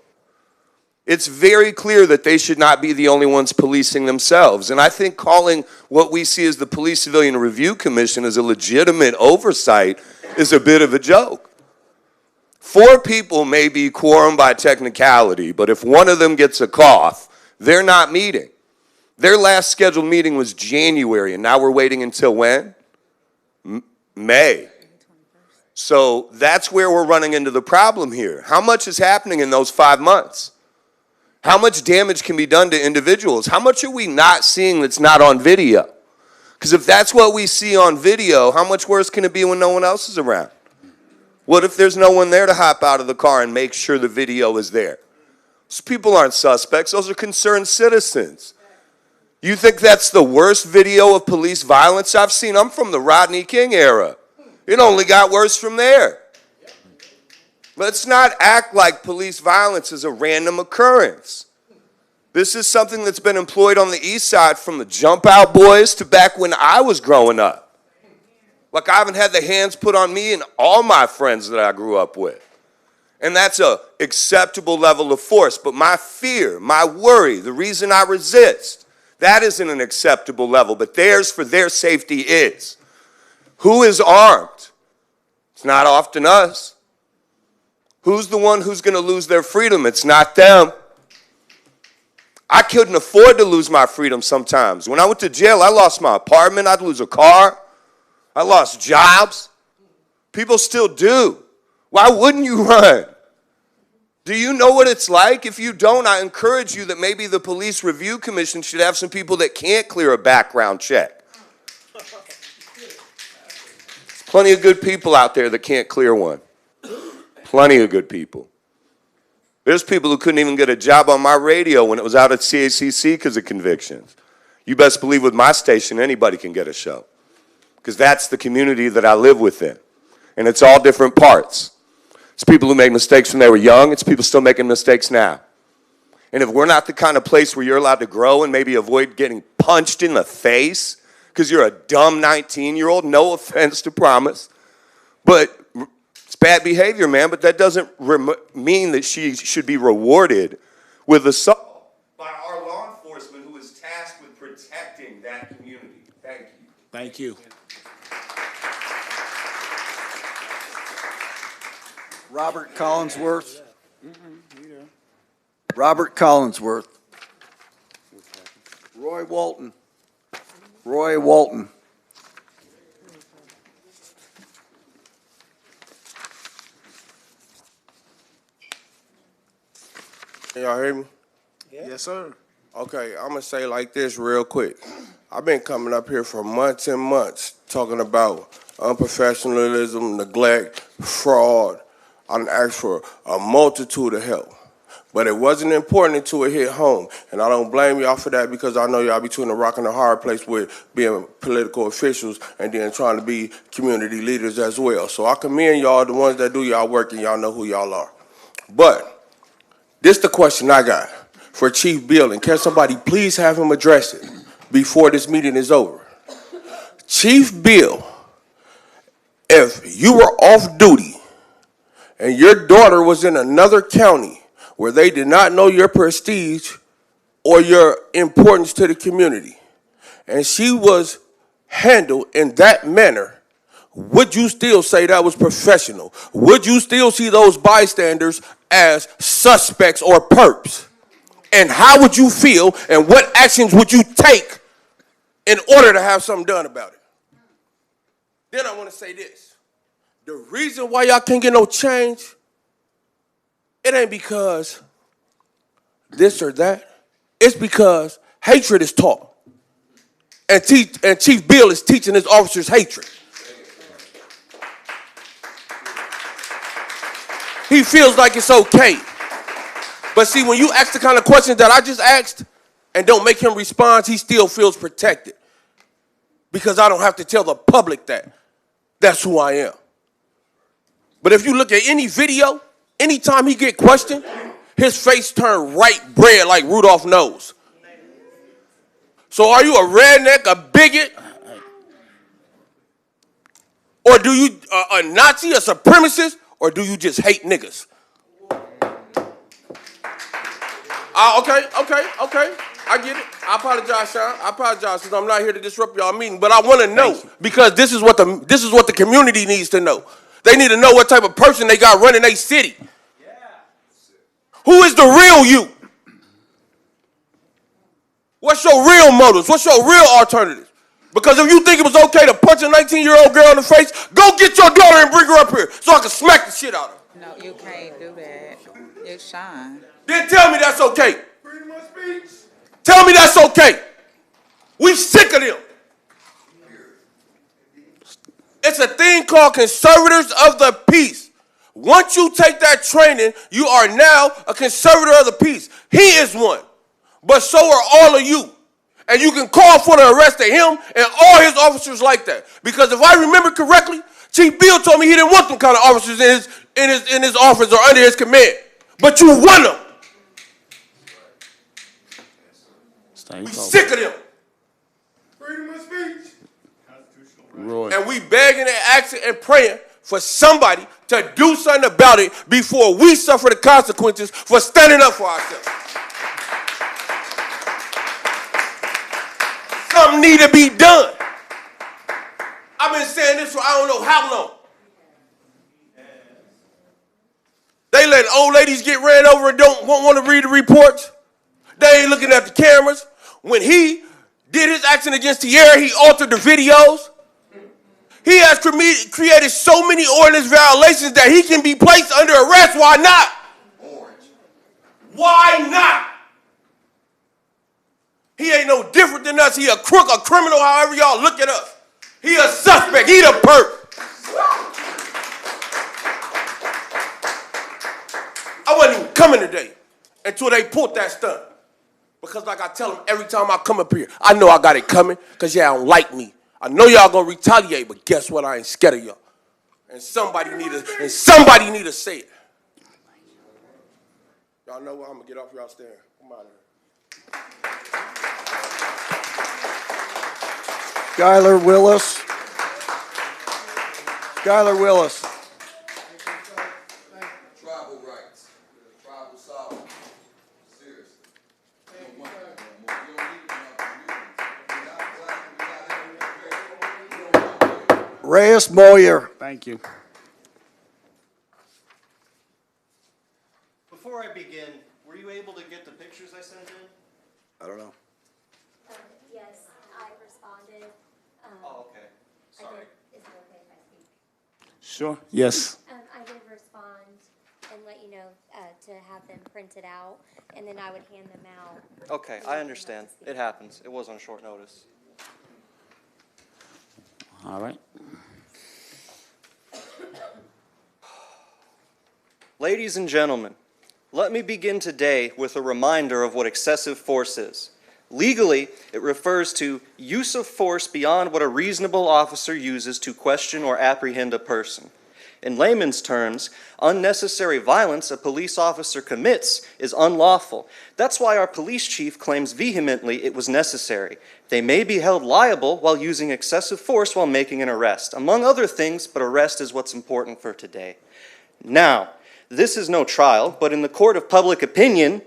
It's very clear that they should not be the only ones policing themselves. And I think calling what we see as the Police Civilian Review Commission as a legitimate oversight is a bit of a joke. 4 people may be quorum by technicality, but if one of them gets a cough, they're not meeting. Their last scheduled meeting was January, and now we're waiting until when? May. So that's where we're running into the problem here. How much is happening in those 5 months? How much damage can be done to individuals? How much are we not seeing that's not on video? Because if that's what we see on video, how much worse can it be when no one else is around? What if there's no one there to hop out of the car and make sure the video is there? Those people aren't suspects. Those are concerned citizens. You think that's the worst video of police violence I've seen? I'm from the Rodney King era. It only got worse from there. Let's not act like police violence is a random occurrence. This is something that's been employed on the east side from the Jump Out Boys to back when I was growing up. Like, I haven't had the hands put on me and all my friends that I grew up with. And that's an acceptable level of force. But my fear, my worry, the reason I resist, that isn't an acceptable level. But theirs for their safety is. Who is armed? It's not often us. Who's the one who's going to lose their freedom? It's not them. I couldn't afford to lose my freedom sometimes. When I went to jail, I lost my apartment. I'd lose a car. I lost jobs. People still do. Why wouldn't you run? Do you know what it's like? If you don't, I encourage you that maybe the Police Review Commission should have some people that can't clear a background check. There's plenty of good people out there that can't clear one. Plenty of good people. There's people who couldn't even get a job on my radio when it was out at CACC because of convictions. You best believe with my station, anybody can get a show. Because that's the community that I live within. And it's all different parts. It's people who made mistakes when they were young. It's people still making mistakes now. And if we're not the kind of place where you're allowed to grow and maybe avoid getting punched in the face because you're a dumb 19-year-old, no offense to Promise, but it's bad behavior, man. But that doesn't mean that she should be rewarded with assault by our law enforcement who is tasked with protecting that community. Thank you. Thank you. Robert Collinsworth. Robert Collinsworth. Roy Walton. Roy Walton. Can y'all hear me? Yes, sir. Okay, I'm gonna say like this real quick. I've been coming up here for months and months talking about unprofessionalism, neglect, fraud. I asked for a multitude of help. But it wasn't important until it hit home. And I don't blame y'all for that because I know y'all between a rock and a hard place with being political officials and then trying to be community leaders as well. So I commend y'all, the ones that do y'all work, and y'all know who y'all are. But this the question I got for Chief Bill, and can somebody please have him address it before this meeting is over? Chief Bill, if you were off duty and your daughter was in another county where they did not know your prestige or your importance to the community, and she was handled in that manner, would you still say that was professional? Would you still see those bystanders as suspects or perps? And how would you feel, and what actions would you take in order to have something done about it? Then I want to say this. The reason why y'all can't get no change, it ain't because this or that. It's because hatred is taught. And Chief Bill is teaching his officers hatred. He feels like it's okay. But see, when you ask the kind of questions that I just asked and don't make him respond, he still feels protected. Because I don't have to tell the public that. That's who I am. But if you look at any video, anytime he get questioned, his face turned right red like Rudolph's nose. So are you a redneck, a bigot? Or do you a Nazi, a supremacist? Or do you just hate niggas? Okay. I get it. I apologize, Sean. I apologize because I'm not here to disrupt y'all meeting, but I want to know because this is what the community needs to know. They need to know what type of person they got running their city. Who is the real you? What's your real motives? What's your real alternatives? Because if you think it was okay to punch a 19-year-old girl in the face, go get your daughter and bring her up here so I can smack the shit out of her. No, you can't do that. It's Sean. Then tell me that's okay. Freedom of speech. Tell me that's okay. We sick of them. It's a thing called conservators of the peace. Once you take that training, you are now a conservator of the peace. He is one. But so are all of you. And you can call for the arrest of him and all his officers like that. Because if I remember correctly, Chief Bill told me he didn't want them kind of officers in his office or under his command. But you want them. We sick of them. Freedom of speech. And we begging and asking and praying for somebody to do something about it before we suffer the consequences for standing up for ourselves. Something need to be done. I've been saying this for I don't know how long. They let old ladies get ran over and don't want to read the reports. They ain't looking at the cameras. When he did his action against Tierra, he altered the videos. He has created so many ordinance violations that he can be placed under arrest. Why not? Why not? He ain't no different than us. He a crook, a criminal, however y'all look at us. He a suspect. He the perp. I wasn't even coming today until they pulled that stunt. Because like I tell them every time I come up here, I know I got it coming because y'all don't like me. I know y'all gonna retaliate, but guess what? I ain't scared of y'all. And somebody need to say it. Y'all know what? I'm gonna get off y'all stand. Come out here. Skylar Willis. Skylar Willis. Tribal rights. Tribal sovereignty. Seriously. Reyes Moyer. Thank you. Before I begin, were you able to get the pictures I sent in? I don't know. Yes, I responded. Oh, okay. Sorry. Is it okay if I speak? Sure. Yes. I did respond and let you know to have them printed out, and then I would hand them out. Okay, I understand. It happens. It was on short notice. All right. Ladies and gentlemen, let me begin today with a reminder of what excessive force is. Legally, it refers to use of force beyond what a reasonable officer uses to question or apprehend a person. In layman's terms, unnecessary violence a police officer commits is unlawful. That's why our police chief claims vehemently it was necessary. They may be held liable while using excessive force while making an arrest, among other things, but arrest is what's important for today. Now, this is no trial, but in the court of public opinion,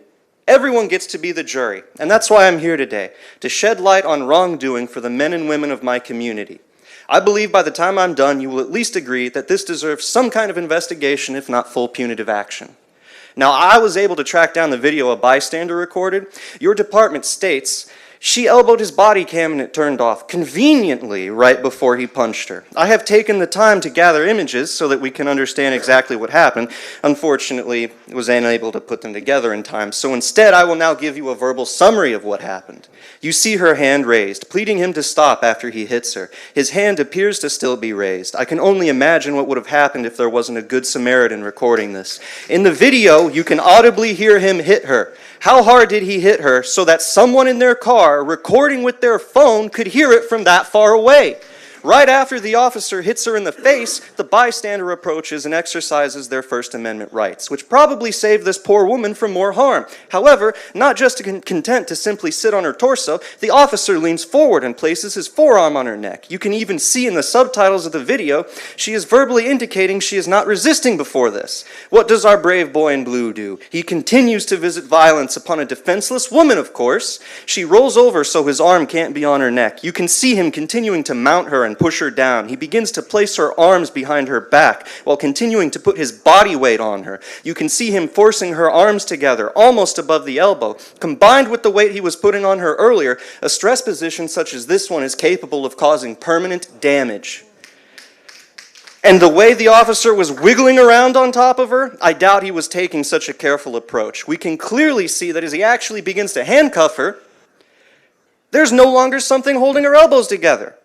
everyone gets to be the jury, and that's why I'm here today, to shed light on wrongdoing for the men and women of my community. I believe by the time I'm done, you will at least agree that this deserves some kind of investigation, if not full punitive action. Now, I was able to track down the video a bystander recorded. Your department states she elbowed his body cam and it turned off, conveniently right before he punched her. I have taken the time to gather images so that we can understand exactly what happened. Unfortunately, I was unable to put them together in time, so instead I will now give you a verbal summary of what happened. You see her hand raised, pleading him to stop after he hits her. His hand appears to still be raised. I can only imagine what would have happened if there wasn't a good Samaritan recording this. In the video, you can audibly hear him hit her. How hard did he hit her so that someone in their car recording with their phone could hear it from that far away? Right after the officer hits her in the face, the bystander approaches and exercises their First Amendment rights, which probably saved this poor woman from more harm. However, not just content to simply sit on her torso, the officer leans forward and places his forearm on her neck. You can even see in the subtitles of the video, she is verbally indicating she is not resisting before this. What does our brave boy in blue do? He continues to visit violence upon a defenseless woman, of course. She rolls over so his arm can't be on her neck. You can see him continuing to mount her and push her down. He begins to place her arms behind her back while continuing to put his body weight on her. You can see him forcing her arms together, almost above the elbow. Combined with the weight he was putting on her earlier, a stress position such as this one is capable of causing permanent damage. And the way the officer was wiggling around on top of her, I doubt he was taking such a careful approach. We can clearly see that as he actually begins to handcuff her, there's no longer something holding her elbows together.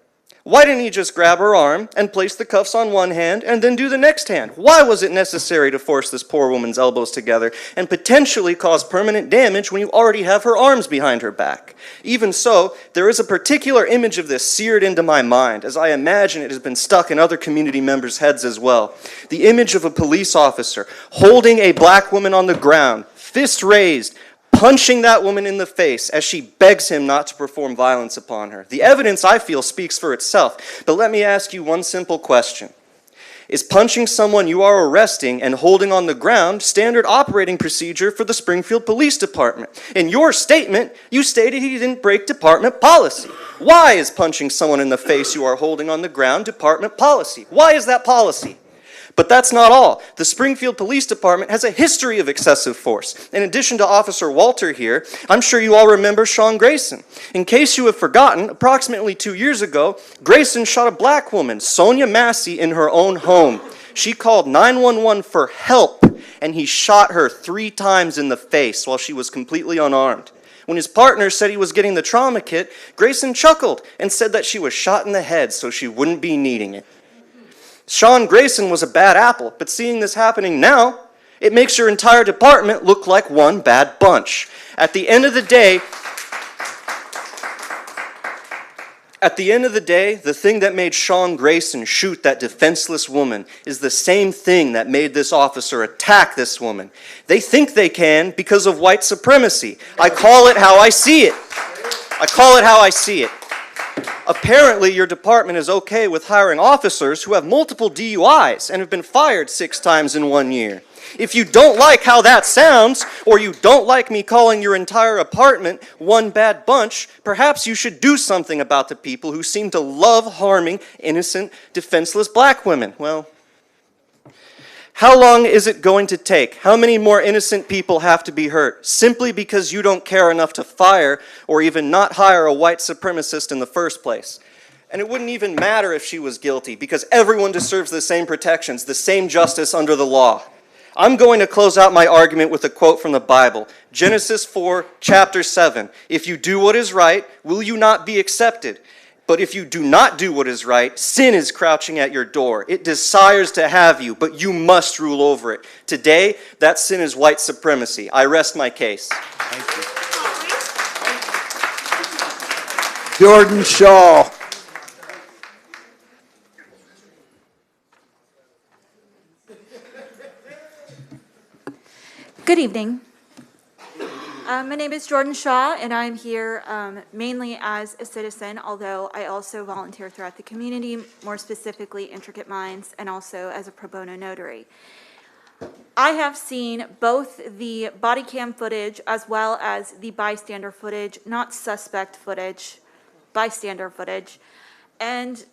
Why didn't he just grab her arm and place the cuffs on one hand and then do the next hand? Why was it necessary to force this poor woman's elbows together and potentially cause permanent damage when you already have her arms behind her back? Even so, there is a particular image of this seared into my mind, as I imagine it has been stuck in other community members' heads as well. The image of a police officer holding a black woman on the ground, fist raised, punching that woman in the face as she begs him not to perform violence upon her. The evidence, I feel, speaks for itself. But let me ask you one simple question. Is punching someone you are arresting and holding on the ground standard operating procedure for the Springfield Police Department? In your statement, you stated he didn't break department policy. Why is punching someone in the face you are holding on the ground department policy? Why is that policy? But that's not all. The Springfield Police Department has a history of excessive force. In addition to Officer Walter here, I'm sure you all remember Sean Grayson. In case you have forgotten, approximately 2 years ago, Grayson shot a black woman, Sonia Massey, in her own home. She called 911 for help, and he shot her 3 times in the face while she was completely unarmed. When his partner said he was getting the trauma kit, Grayson chuckled and said that she was shot in the head so she wouldn't be needing it. Sean Grayson was a bad apple, but seeing this happening now, it makes your entire department look like one bad bunch. At the end of the day, the thing that made Sean Grayson shoot that defenseless woman is the same thing that made this officer attack this woman. They think they can because of white supremacy. I call it how I see it. Apparently, your department is okay with hiring officers who have multiple DUIs and have been fired 6 times in 1 year. If you don't like how that sounds, or you don't like me calling your entire apartment one bad bunch, perhaps you should do something about the people who seem to love harming innocent, defenseless black women. Well, how long is it going to take? How many more innocent people have to be hurt simply because you don't care enough to fire or even not hire a white supremacist in the first place? And it wouldn't even matter if she was guilty because everyone deserves the same protections, the same justice under the law. I'm going to close out my argument with a quote from the Bible. Genesis 4, chapter 7. If you do what is right, will you not be accepted? But if you do not do what is right, sin is crouching at your door. It desires to have you, but you must rule over it. Today, that sin is white supremacy. I rest my case. Thank you. Jordan Shaw. Good evening. My name is Jordan Shaw, and I'm here mainly as a citizen, although I also volunteer throughout the community, more specifically Intricate Minds, and also as a pro bono notary. I have seen both the body cam footage as well as the bystander footage, not suspect footage, bystander footage, and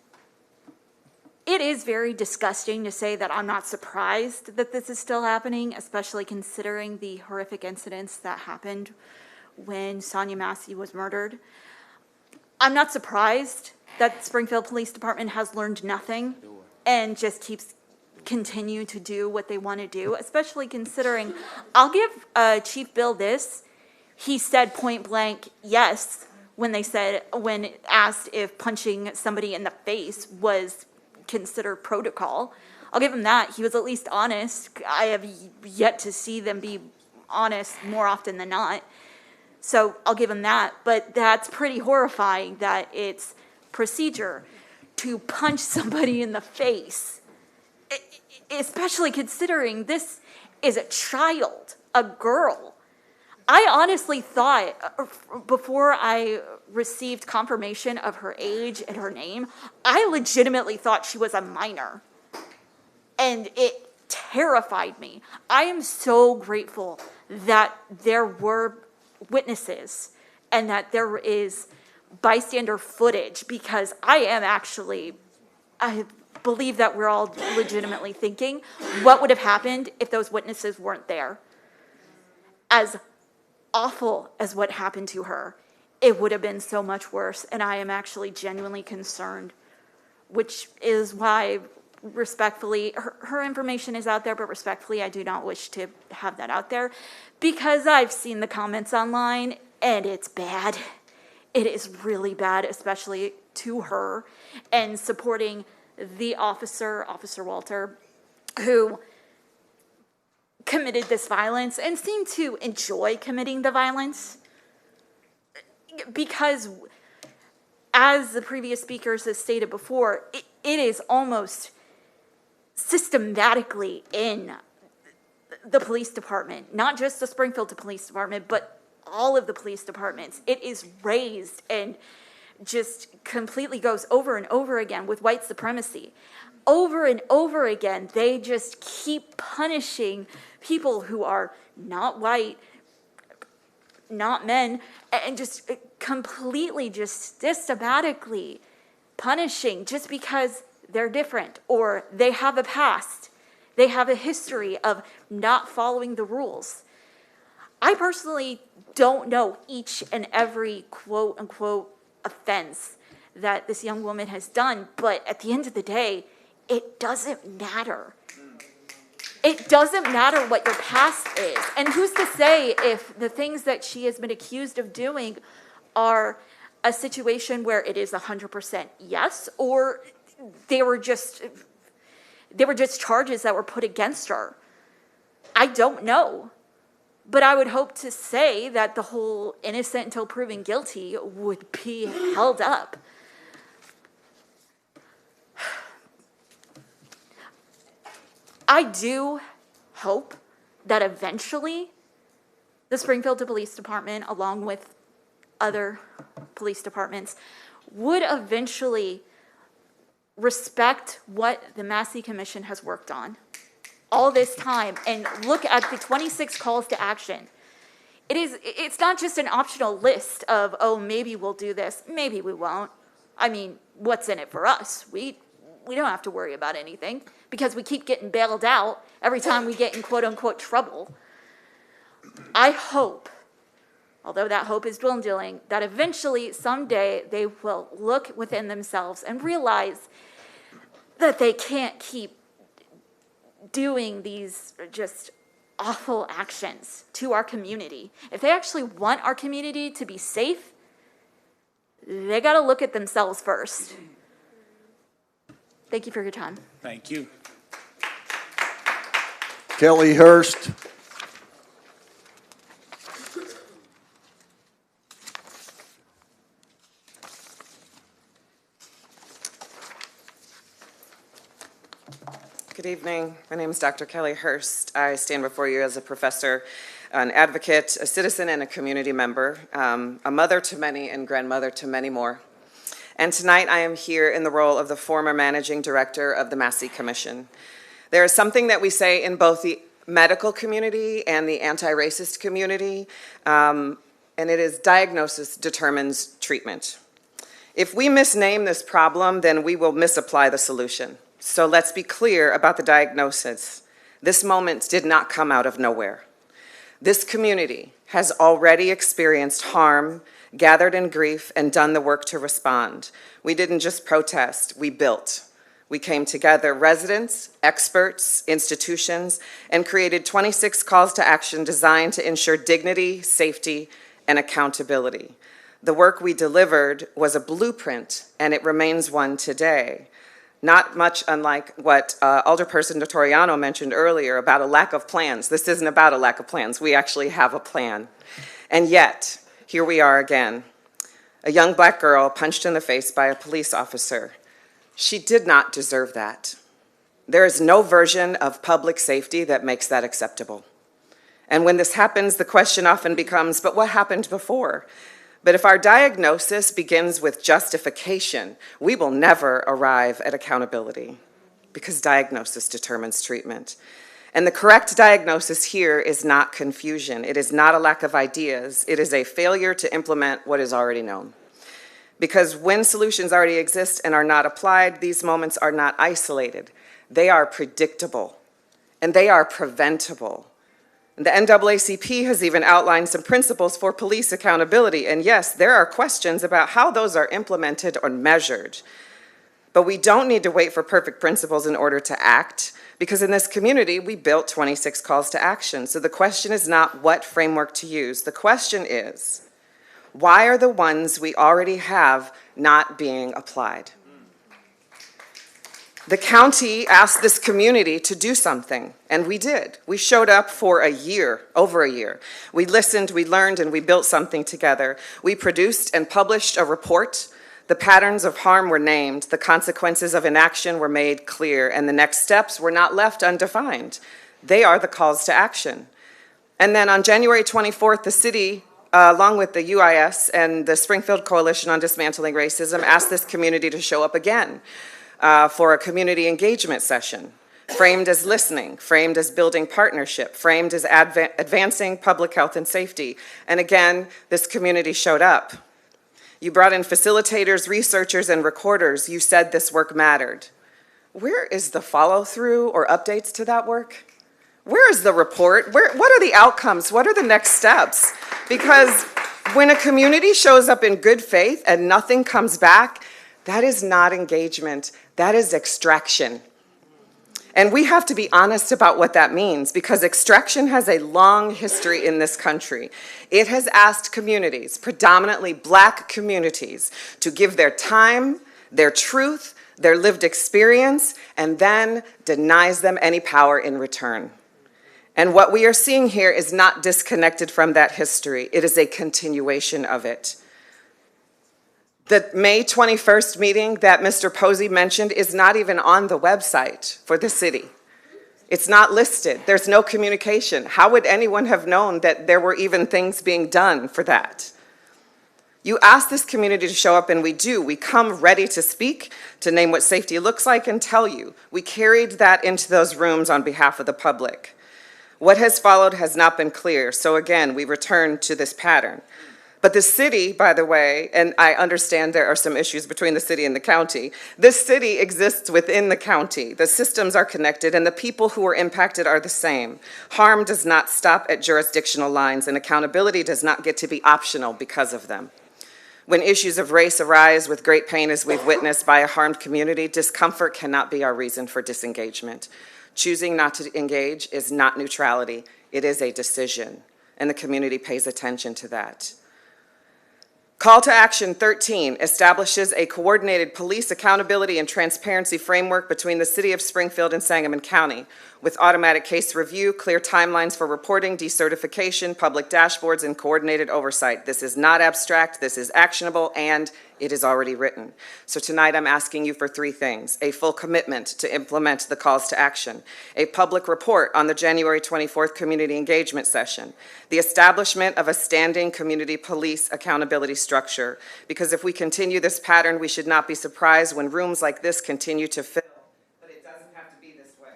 it is very disgusting to say that I'm not surprised that this is still happening, especially considering the horrific incidents that happened when Sonia Massey was murdered. I'm not surprised that Springfield Police Department has learned nothing and just keeps continue to do what they want to do, especially considering, I'll give Chief Bill this, he said point blank yes when asked if punching somebody in the face was considered protocol. I'll give him that. He was at least honest. I have yet to see them be honest more often than not. So I'll give him that. But that's pretty horrifying that it's procedure. to punch somebody in the face, especially considering this is a child, a girl. I honestly thought, before I received confirmation of her age and her name, I legitimately thought she was a minor. And it terrified me. I am so grateful that there were witnesses and that there is bystander footage, because I believe that we're all legitimately thinking, what would have happened if those witnesses weren't there? As awful as what happened to her, it would have been so much worse, and I am actually genuinely concerned, which is why, respectfully, her information is out there, but respectfully, I do not wish to have that out there, because I've seen the comments online, and it's bad. It is really bad, especially to her, and supporting the officer, Officer Walter, who committed this violence and seemed to enjoy committing the violence. Because, as the previous speakers have stated before, it is almost systematically in the police department, not just the Springfield Police Department, but all of the police departments. It is raised and just completely goes over and over again with white supremacy. Over and over again, they just keep punishing people who are not white, not men, and just completely, just systematically punishing just because they're different or they have a past. They have a history of not following the rules. I personally don't know each and every quote unquote offense that this young woman has done, but at the end of the day, it doesn't matter. It doesn't matter what your past is. And who's to say if the things that she has been accused of doing are a situation where it is 100% yes, or they were just charges that were put against her. I don't know. But I would hope to say that the whole innocent until proven guilty would be held up. I do hope that eventually the Springfield Police Department, along with other police departments, would eventually respect what the Massey Commission has worked on all this time and look at the 26 calls to action. It's not just an optional list of, oh, maybe we'll do this, maybe we won't. I mean, what's in it for us? We don't have to worry about anything because we keep getting bailed out every time we get in quote unquote trouble. I hope, although that hope is dwindling, that eventually someday they will look within themselves and realize that they can't keep doing these just awful actions to our community. If they actually want our community to be safe, they got to look at themselves first. Thank you for your time. Thank you. Kelly Hurst. Good evening. My name is Dr. Kelly Hurst. I stand before you as a professor, an advocate, a citizen, and a community member, a mother to many and grandmother to many more. And tonight I am here in the role of the former managing director of the Massey Commission. There is something that we say in both the medical community and the anti-racist community, and it is diagnosis determines treatment. If we misname this problem, then we will misapply the solution. So let's be clear about the diagnosis. This moment did not come out of nowhere. This community has already experienced harm, gathered in grief, and done the work to respond. We didn't just protest, we built. We came together, residents, experts, institutions, and created 26 calls to action designed to ensure dignity, safety, and accountability. The work we delivered was a blueprint, and it remains one today. Not much unlike what Alderperson Notoriano mentioned earlier about a lack of plans. This isn't about a lack of plans. We actually have a plan. And yet, here we are again. A young black girl punched in the face by a police officer. She did not deserve that. There is no version of public safety that makes that acceptable. And when this happens, the question often becomes, but what happened before? But if our diagnosis begins with justification, we will never arrive at accountability, because diagnosis determines treatment. And the correct diagnosis here is not confusion. It is not a lack of ideas. It is a failure to implement what is already known. Because when solutions already exist and are not applied, these moments are not isolated. They are predictable, and they are preventable. The NAACP has even outlined some principles for police accountability, and yes, there are questions about how those are implemented or measured. But we don't need to wait for perfect principles in order to act, because in this community, we built 26 calls to action. So the question is not what framework to use. The question is, why are the ones we already have not being applied? The county asked this community to do something, and we did. We showed up for a year, over a year. We listened, we learned, and we built something together. We produced and published a report. The patterns of harm were named, the consequences of inaction were made clear, and the next steps were not left undefined. They are the calls to action. And then on January 24th, the city, along with the UIS and the Springfield Coalition on Dismantling Racism, asked this community to show up again for a community engagement session, framed as listening, framed as building partnership, framed as advancing public health and safety. And again, this community showed up. You brought in facilitators, researchers, and recorders. You said this work mattered. Where is the follow-through or updates to that work? Where is the report? What are the outcomes? What are the next steps? Because when a community shows up in good faith and nothing comes back, that is not engagement. That is extraction. And we have to be honest about what that means, because extraction has a long history in this country. It has asked communities, predominantly Black communities, to give their time, their truth, their lived experience, and then denies them any power in return. And what we are seeing here is not disconnected from that history. It is a continuation of it. The May 21st meeting that Mr. Posey mentioned is not even on the website for the city. It's not listed. There's no communication. How would anyone have known that there were even things being done for that? You ask this community to show up, and we do. We come ready to speak, to name what safety looks like, and tell you. We carried that into those rooms on behalf of the public. What has followed has not been clear. So again, we return to this pattern. But the city, by the way, and I understand there are some issues between the city and the county, this city exists within the county. The systems are connected, and the people who are impacted are the same. Harm does not stop at jurisdictional lines, and accountability does not get to be optional because of them. When issues of race arise with great pain, as we've witnessed by a harmed community, discomfort cannot be our reason for disengagement. Choosing not to engage is not neutrality. It is a decision, and the community pays attention to that. Call to Action 13 establishes a coordinated police accountability and transparency framework between the City of Springfield and Sangamon County, with automatic case review, clear timelines for reporting, decertification, public dashboards, and coordinated oversight. This is not abstract, this is actionable, and it is already written. So tonight I'm asking you for three things: a full commitment to implement the calls to action, a public report on the January 24th community engagement session, the establishment of a standing community police accountability structure, because if we continue this pattern, we should not be surprised when rooms like this continue to fill. But it doesn't have to be this way.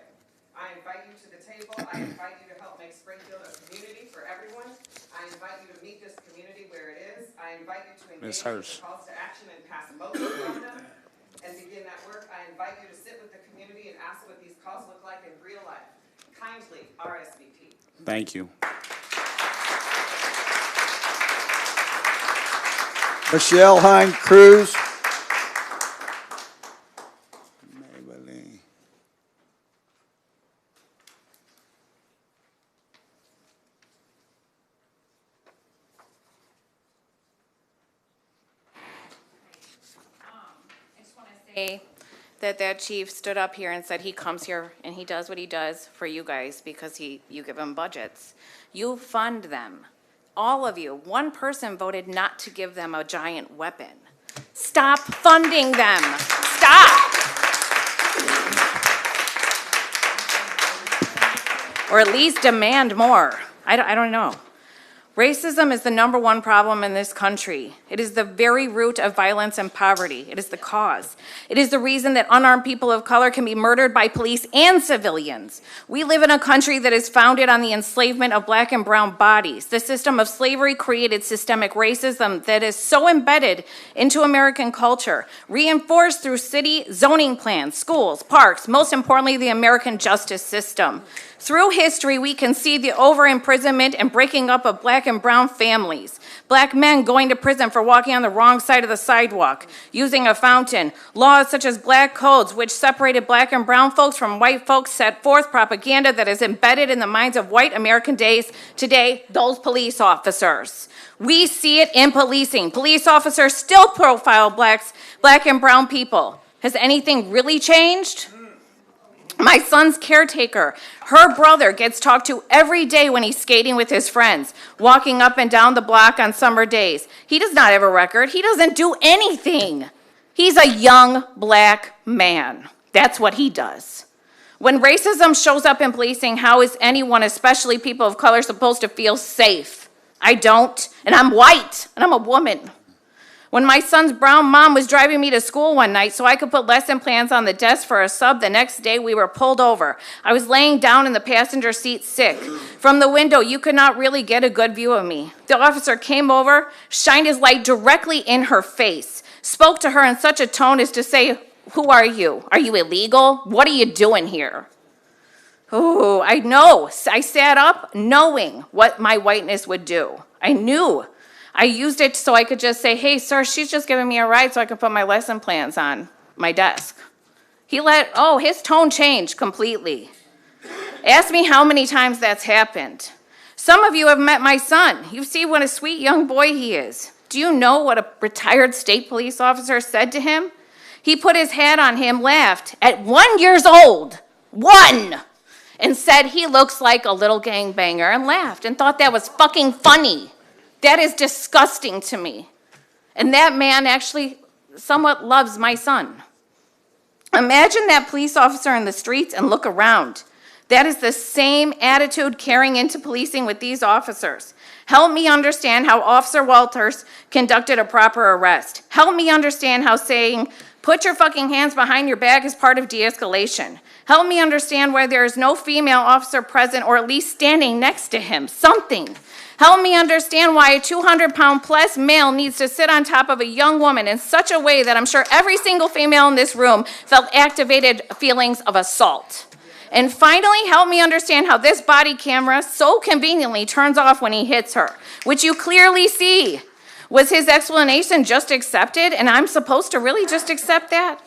I invite you to the table. I invite you to help make Springfield a community for everyone. I invite you to meet this community where it is. I invite you to engage with the calls to action and pass motions on them and begin that work. I invite you to sit with the community and ask what these calls look like in real life. Kindly, RSVP. Thank you. Michelle Hine Cruz. Maybelline. That chief stood up here and said he comes here and he does what he does for you guys because you give him budgets. You fund them. All of you. One person voted not to give them a giant weapon. Stop funding them. Stop. or at least demand more. I don't know. Racism is the #1 problem in this country. It is the very root of violence and poverty. It is the cause. It is the reason that unarmed people of color can be murdered by police and civilians. We live in a country that is founded on the enslavement of black and brown bodies. The system of slavery created systemic racism that is so embedded into American culture, reinforced through city zoning plans, schools, parks, most importantly, the American justice system. Through history, we can see the over-imprisonment and breaking up of black and brown families. Black men going to prison for walking on the wrong side of the sidewalk, using a fountain. Laws such as black codes, which separated black and brown folks from white folks, set forth propaganda that is embedded in the minds of white American today, those police officers. We see it in policing. Police officers still profile black and brown people. Has anything really changed? My son's caretaker, her brother gets talked to every day when he's skating with his friends, walking up and down the block on summer days. He does not have a record. He doesn't do anything. He's a young black man. That's what he does. When racism shows up in policing, how is anyone, especially people of color, supposed to feel safe? I don't, and I'm white, and I'm a woman. When my son's brown mom was driving me to school one night so I could put lesson plans on the desk for a sub, the next day we were pulled over. I was laying down in the passenger seat sick. From the window, you could not really get a good view of me. The officer came over, shined his light directly in her face, spoke to her in such a tone as to say, "Who are you? Are you illegal? What are you doing here?" Oh, I know. I sat up knowing what my whiteness would do. I knew. I used it so I could just say, "Hey, sir, she's just giving me a ride so I can put my lesson plans on my desk." His tone changed completely. Ask me how many times that's happened. Some of you have met my son. You see what a sweet young boy he is. Do you know what a retired state police officer said to him? He put his hat on him, laughed at 1 year old, and said he looks like a little gangbanger, and laughed and thought that was fucking funny. That is disgusting to me. And that man actually somewhat loves my son. Imagine that police officer in the streets and look around. That is the same attitude carrying into policing with these officers. Help me understand how Officer Walters conducted a proper arrest. Help me understand how saying, "Put your fucking hands behind your back" is part of de-escalation. Help me understand why there is no female officer present or at least standing next to him. Something. Help me understand why a 200-pound plus male needs to sit on top of a young woman in such a way that I'm sure every single female in this room felt activated feelings of assault. And finally, help me understand how this body camera so conveniently turns off when he hits her, which you clearly see. Was his explanation just accepted, and I'm supposed to really just accept that?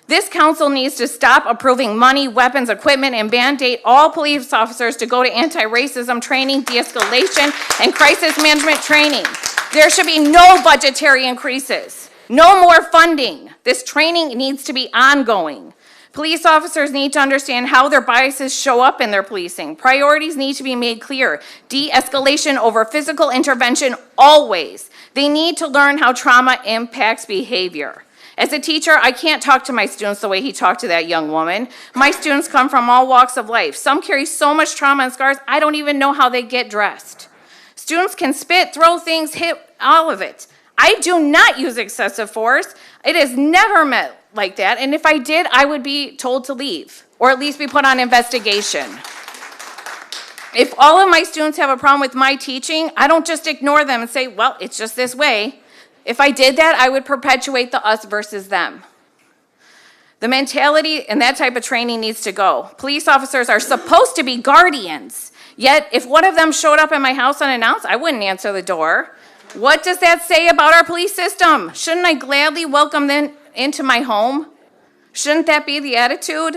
This council needs to stop approving money, weapons, equipment, and mandate all police officers to go to anti-racism training, de-escalation, and crisis management training. There should be no budgetary increases, no more funding. This training needs to be ongoing. Police officers need to understand how their biases show up in their policing. Priorities need to be made clear. De-escalation over physical intervention always. They need to learn how trauma impacts behavior. As a teacher, I can't talk to my students the way he talked to that young woman. My students come from all walks of life. Some carry so much trauma and scars, I don't even know how they get dressed. Students can spit, throw things, hit, all of it. I do not use excessive force. It is never met like that, and if I did, I would be told to leave, or at least be put on investigation. If all of my students have a problem with my teaching, I don't just ignore them and say, "Well, it's just this way." If I did that, I would perpetuate the us versus them. The mentality and that type of training needs to go. Police officers are supposed to be guardians, yet if one of them showed up at my house unannounced, I wouldn't answer the door. What does that say about our police system? Shouldn't I gladly welcome them into my home? Shouldn't that be the attitude?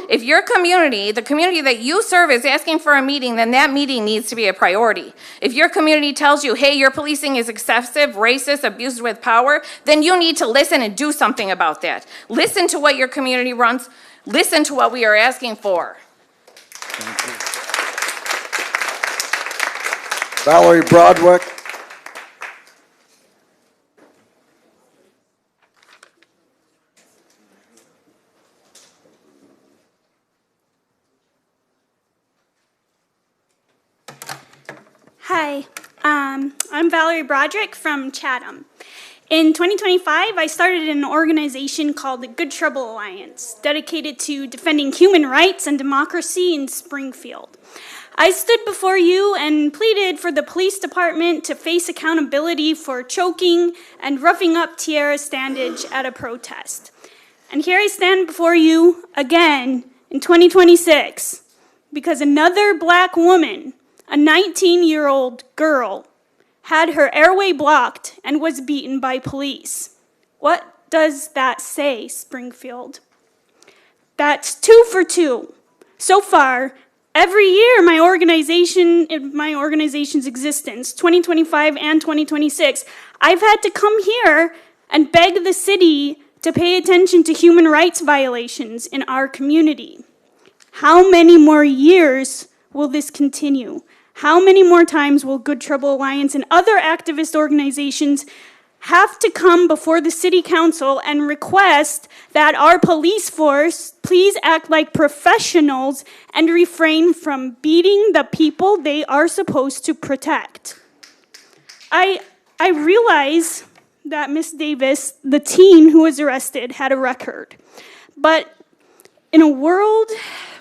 If your community, the community that you serve, is asking for a meeting, then that meeting needs to be a priority. If your community tells you, "Hey, your policing is excessive, racist, abused with power," then you need to listen and do something about that. Listen to what your community runs. Listen to what we are asking for. Valerie Broadwick. Hi, I'm Valerie Broderick from Chatham. In 2025, I started an organization called the Good Trouble Alliance, dedicated to defending human rights and democracy in Springfield. I stood before you and pleaded for the police department to face accountability for choking and roughing up Tierra Standage at a protest. And here I stand before you again in 2026 because another black woman, a 19-year-old girl, had her airway blocked and was beaten by police. What does that say, Springfield? That's 2 for 2. So far, every year in my organization's existence, 2025 and 2026, I've had to come here and beg the city to pay attention to human rights violations in our community. How many more years will this continue? How many more times will Good Trouble Alliance and other activist organizations have to come before the city council and request that our police force please act like professionals and refrain from beating the people they are supposed to protect? I realize that Miss Davis, the teen who was arrested, had a record. But in a world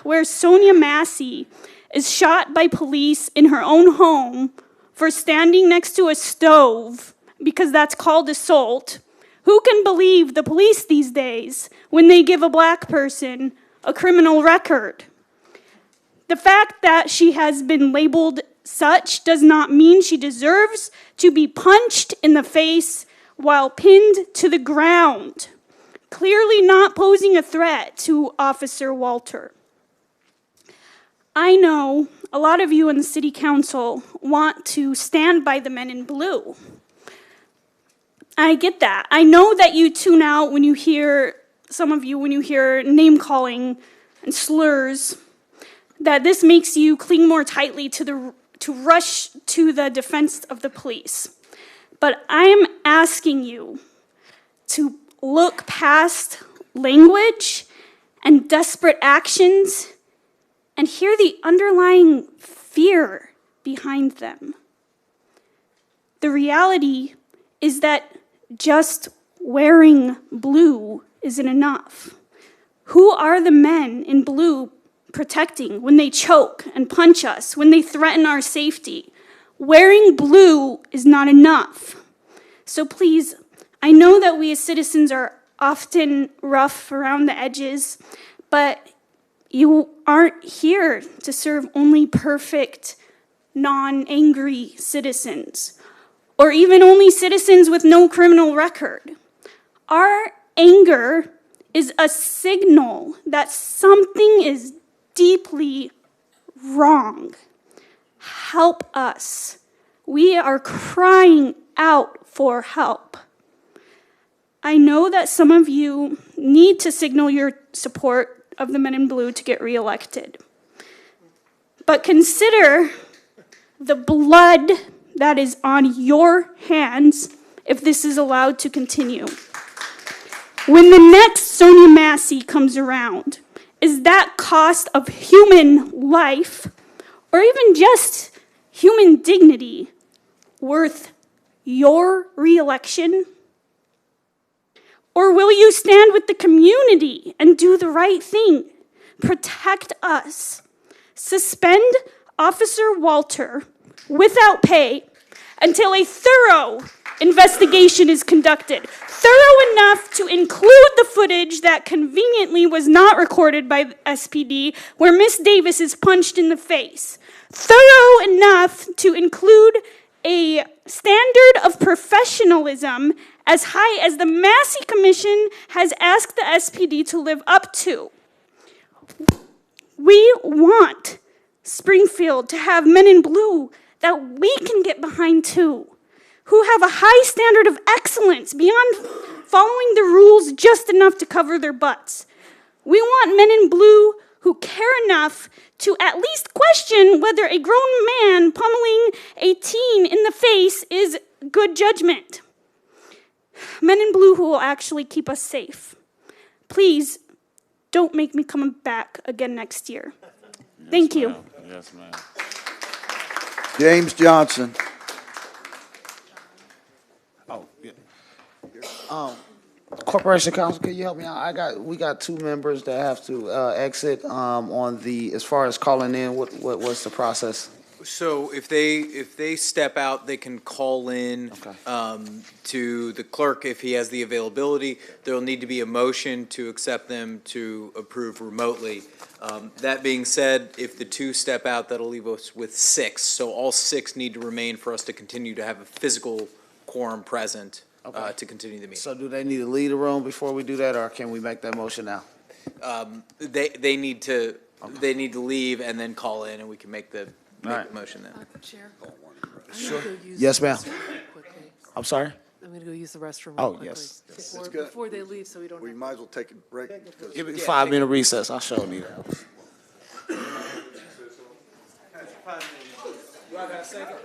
where Sonia Massey is shot by police in her own home for standing next to a stove because that's called assault, who can believe the police these days when they give a black person a criminal record? The fact that she has been labeled such does not mean she deserves to be punched in the face while pinned to the ground, clearly not posing a threat to Officer Walter. I know a lot of you in the city council want to stand by the men in blue. I get that. I know that you tune out when you hear, some of you, when you hear name calling and slurs, that this makes you cling more tightly to rush to the defense of the police. But I am asking you to look past language and desperate actions and hear the underlying fear behind them. The reality is that just wearing blue isn't enough. Who are the men in blue protecting when they choke and punch us, when they threaten our safety? Wearing blue is not enough. So please, I know that we as citizens are often rough around the edges, but you aren't here to serve only perfect, non-angry citizens, or even only citizens with no criminal record. Our anger is a signal that something is deeply wrong. Help us. We are crying out for help. I know that some of you need to signal your support of the men in blue to get reelected. But consider the blood that is on your hands if this is allowed to continue. When the next Sonia Massey comes around, is that cost of human life, or even just human dignity, worth your reelection? Or will you stand with the community and do the right thing? Protect us. Suspend Officer Walter without pay until a thorough investigation is conducted. Thorough enough to include the footage that conveniently was not recorded by the SPD where Miss Davis is punched in the face. Thorough enough to include a standard of professionalism as high as the Massey Commission has asked the SPD to live up to. We want Springfield to have men in blue that we can get behind too, who have a high standard of excellence beyond following the rules just enough to cover their butts. We want men in blue who care enough to at least question whether a grown man pummeling a teen in the face is good judgment. Men in blue who will actually keep us safe. Please, don't make me come back again next year. Thank you. Yes, ma'am. James Johnson. Oh, yeah. Corporation Counsel, can you help me out? We got two members that have to exit on the, as far as calling in, what's the process? So if they step out, they can call in to the clerk if he has the availability. There'll need to be a motion to accept them to approve remotely. That being said, if the two step out, that'll leave us with 6. So all 6 need to remain for us to continue to have a physical quorum present to continue the meeting. So do they need to leave the room before we do that, or can we make that motion now? They need to leave and then call in, and we can make the motion then. Chair? Sure. Yes, ma'am. I'm sorry? I'm going to go use the restroom Oh, real quickly. yes. Before they leave, so we don't. We might as well take a break. Give me a 5-minute recess. I'll show you that. Do I got a second?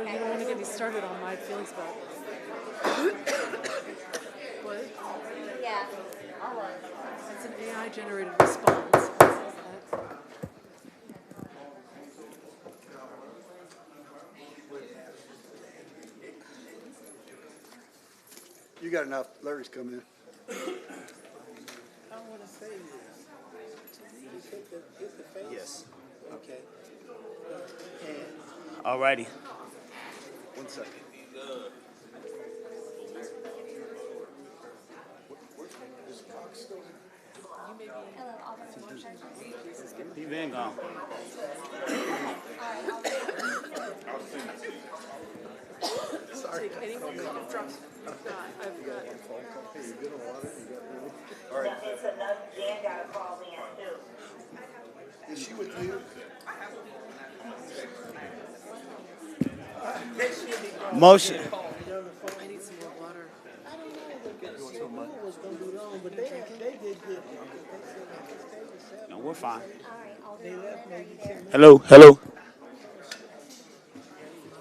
you don't want to get me started on my feelings about it. What? Yeah. It's an AI-generated response. You got enough. Larry's coming in. I want to say this. Yes. Okay. Alrighty. 1 second. He been gone. Take any more cough drops you've got. I've got. All right. Is she with you? Motion. I need some more water. No, we're fine. All right, Alderwoman, are you there? Hello, hello.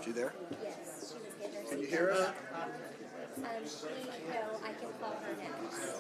She there? Yes, she was getting her. Can you hear us? No, I can call her next.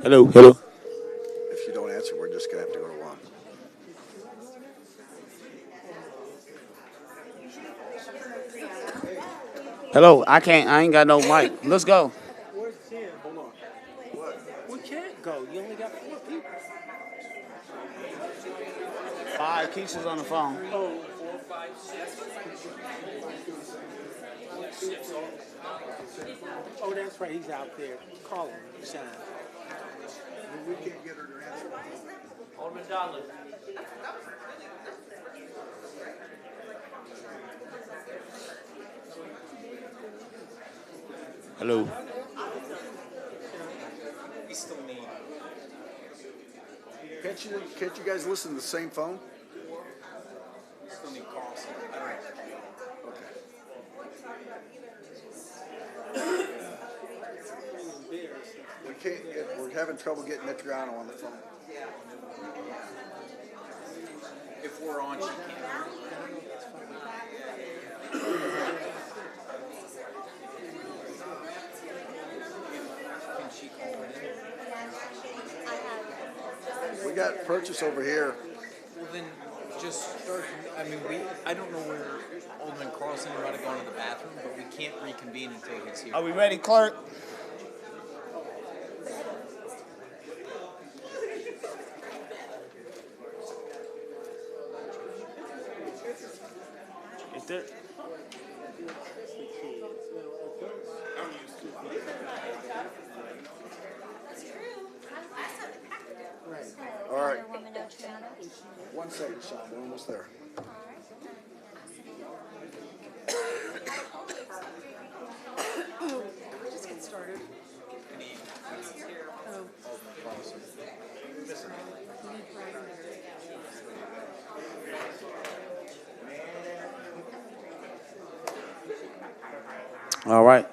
Hello, hello. If you don't answer, we're just gonna have to go to one. Hello, I ain't got no mic. Let's go. Where's Tim? Hold on. What? We can't go. You only got 4 people. 5 Keisha's on the phone. Oh, 4, 5, 6. Oh, that's right. He's out there. Call him. Shine. We can't get her to answer. Alderman Dollar. Hello. We still need. Can't you guys listen to the same phone? Still need calls. We can't get, we're having trouble getting Mitriano on the phone. If we're on, she can't. Can she call it in? We got purchase over here. Well, then just start. I mean, I don't know where Alderman Carlson might have gone to the bathroom, but we can't reconvene until he's here. Are we ready, clerk? Is there? All right. Alderwoman Otriano. 1 second, Sean. We're almost there. Just get started. Oh. All right.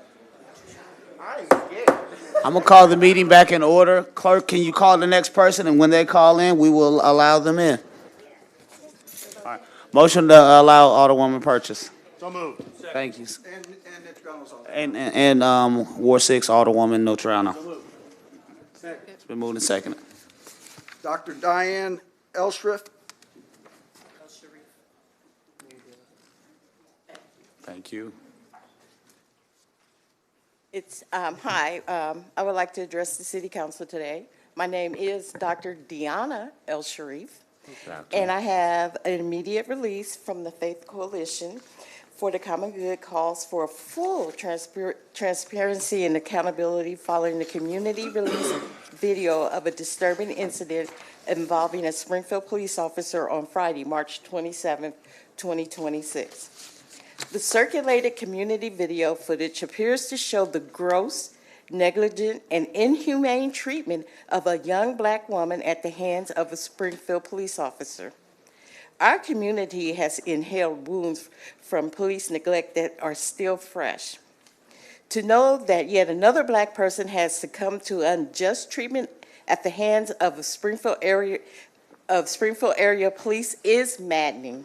I'm going to call the meeting back in order. Clerk, can you call the next person? And when they call in, we will allow them in. All right. Motion to allow Alderwoman Purchase. So moved. Thank you. And Mitriano's on. And Ward 6, Alderwoman Notrano. So moved. It's been moved and seconded. Dr. Diane Elshrift. Thank you. Hi, I would like to address the city council today. My name is Dr. Deanna El Sharif, and I have an immediate release from the Faith Coalition for the Common Good calls for a full transparency and accountability following the community release video of a disturbing incident involving a Springfield police officer on Friday, March 27, 2026. The circulated community video footage appears to show the gross, negligent, and inhumane treatment of a young black woman at the hands of a Springfield police officer. Our community has inhaled wounds from police neglect that are still fresh. To know that yet another black person has succumbed to unjust treatment at the hands of Springfield area police is maddening.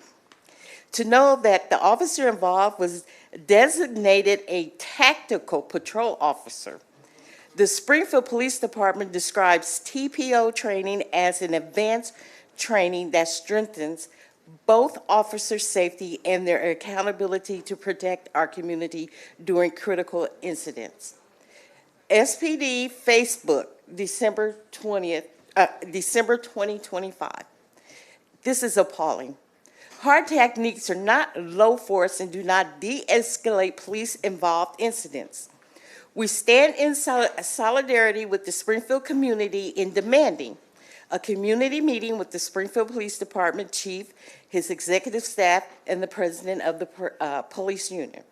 To know that the officer involved was designated a tactical patrol officer. The Springfield Police Department describes TPO training as an advanced training that strengthens both officer safety and their accountability to protect our community during critical incidents. SPD Facebook, December 2025. This is appalling. Hard techniques are not low force and do not de-escalate police-involved incidents. We stand in solidarity with the Springfield community in demanding a community meeting with the Springfield Police Department chief, his executive staff, and the president of the police union.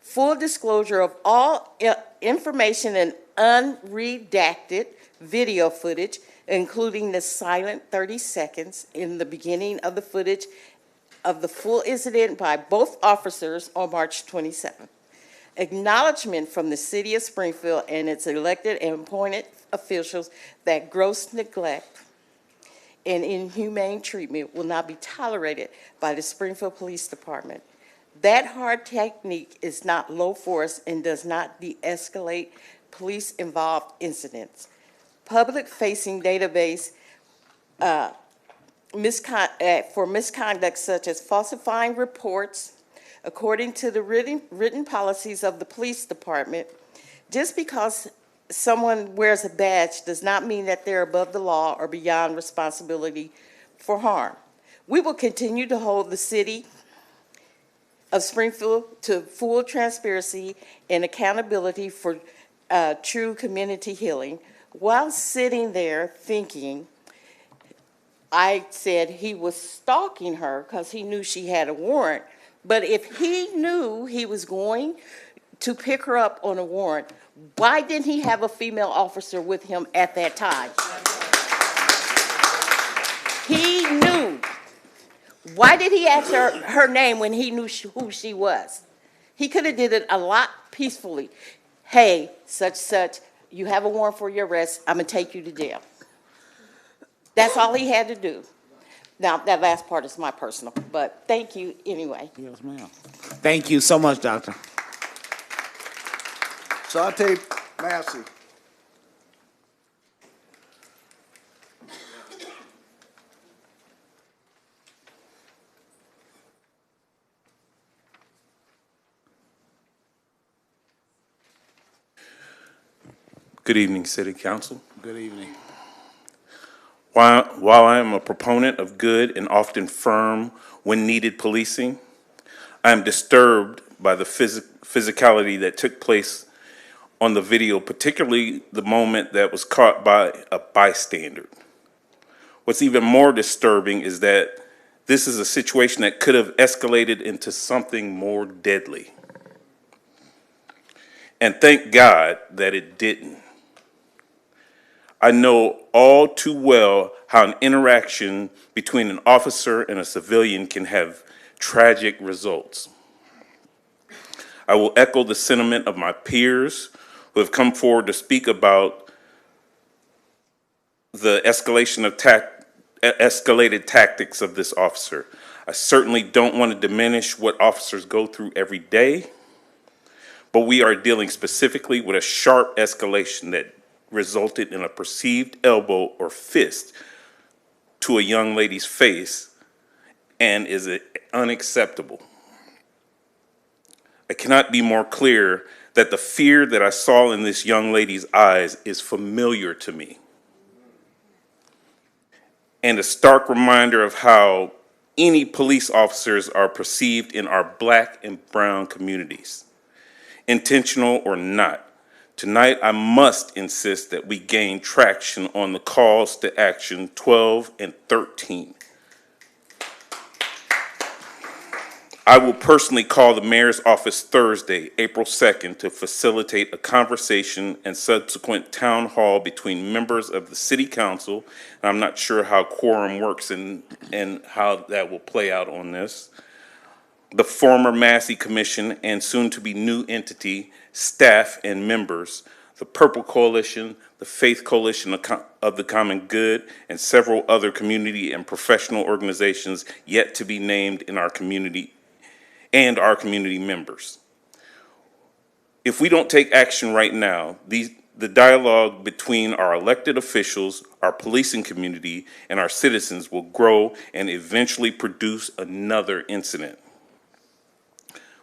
Full disclosure of all information and unredacted video footage, including the silent 30 seconds in the beginning of the footage of the full incident by both officers on March 27th. Acknowledgement from the city of Springfield and its elected and appointed officials that gross neglect and inhumane treatment will not be tolerated by the Springfield Police Department. That hard technique is not low force and does not de-escalate police-involved incidents. Public-facing database for misconduct such as falsifying reports, according to the written policies of the police department. Just because someone wears a badge does not mean that they're above the law or beyond responsibility for harm. We will continue to hold the city of Springfield to full transparency and accountability for true community healing. While sitting there thinking, I said he was stalking her because he knew she had a warrant. But if he knew he was going to pick her up on a warrant, why didn't he have a female officer with him at that time? He knew. Why did he ask her name when he knew who she was? He could have did it a lot peacefully. Hey, such, you have a warrant for your arrest. I'm going to take you to jail. That's all he had to do. Now, that last part is my personal, but thank you anyway. Yes, ma'am. Thank you so much, Doctor. Saute Massey. Good evening, City Council. Good evening. While I am a proponent of good and often firm when needed policing, I am disturbed by the physicality that took place on the video, particularly the moment that was caught by a bystander. What's even more disturbing is that this is a situation that could have escalated into something more deadly. And thank God that it didn't. I know all too well how an interaction between an officer and a civilian can have tragic results. I will echo the sentiment of my peers who have come forward to speak about the escalated tactics of this officer. I certainly don't want to diminish what officers go through every day, but we are dealing specifically with a sharp escalation that resulted in a perceived elbow or fist to a young lady's face and is unacceptable. I cannot be more clear that the fear that I saw in this young lady's eyes is familiar to me, and a stark reminder of how any police officers are perceived in our Black and brown communities, intentional or not. Tonight, I must insist that we gain traction on the calls to action 12 and 13. I will personally call the mayor's office Thursday, April 2nd, to facilitate a conversation and subsequent town hall between members of the city council. And I'm not sure how quorum works and how that will play out on this. The former Massey Commission and soon-to-be new entity, staff and members, the Purple Coalition, the Faith Coalition of the Common Good, and several other community and professional organizations yet to be named in our community and our community members. If we don't take action right now, the dialogue between our elected officials, our policing community, and our citizens will grow and eventually produce another incident.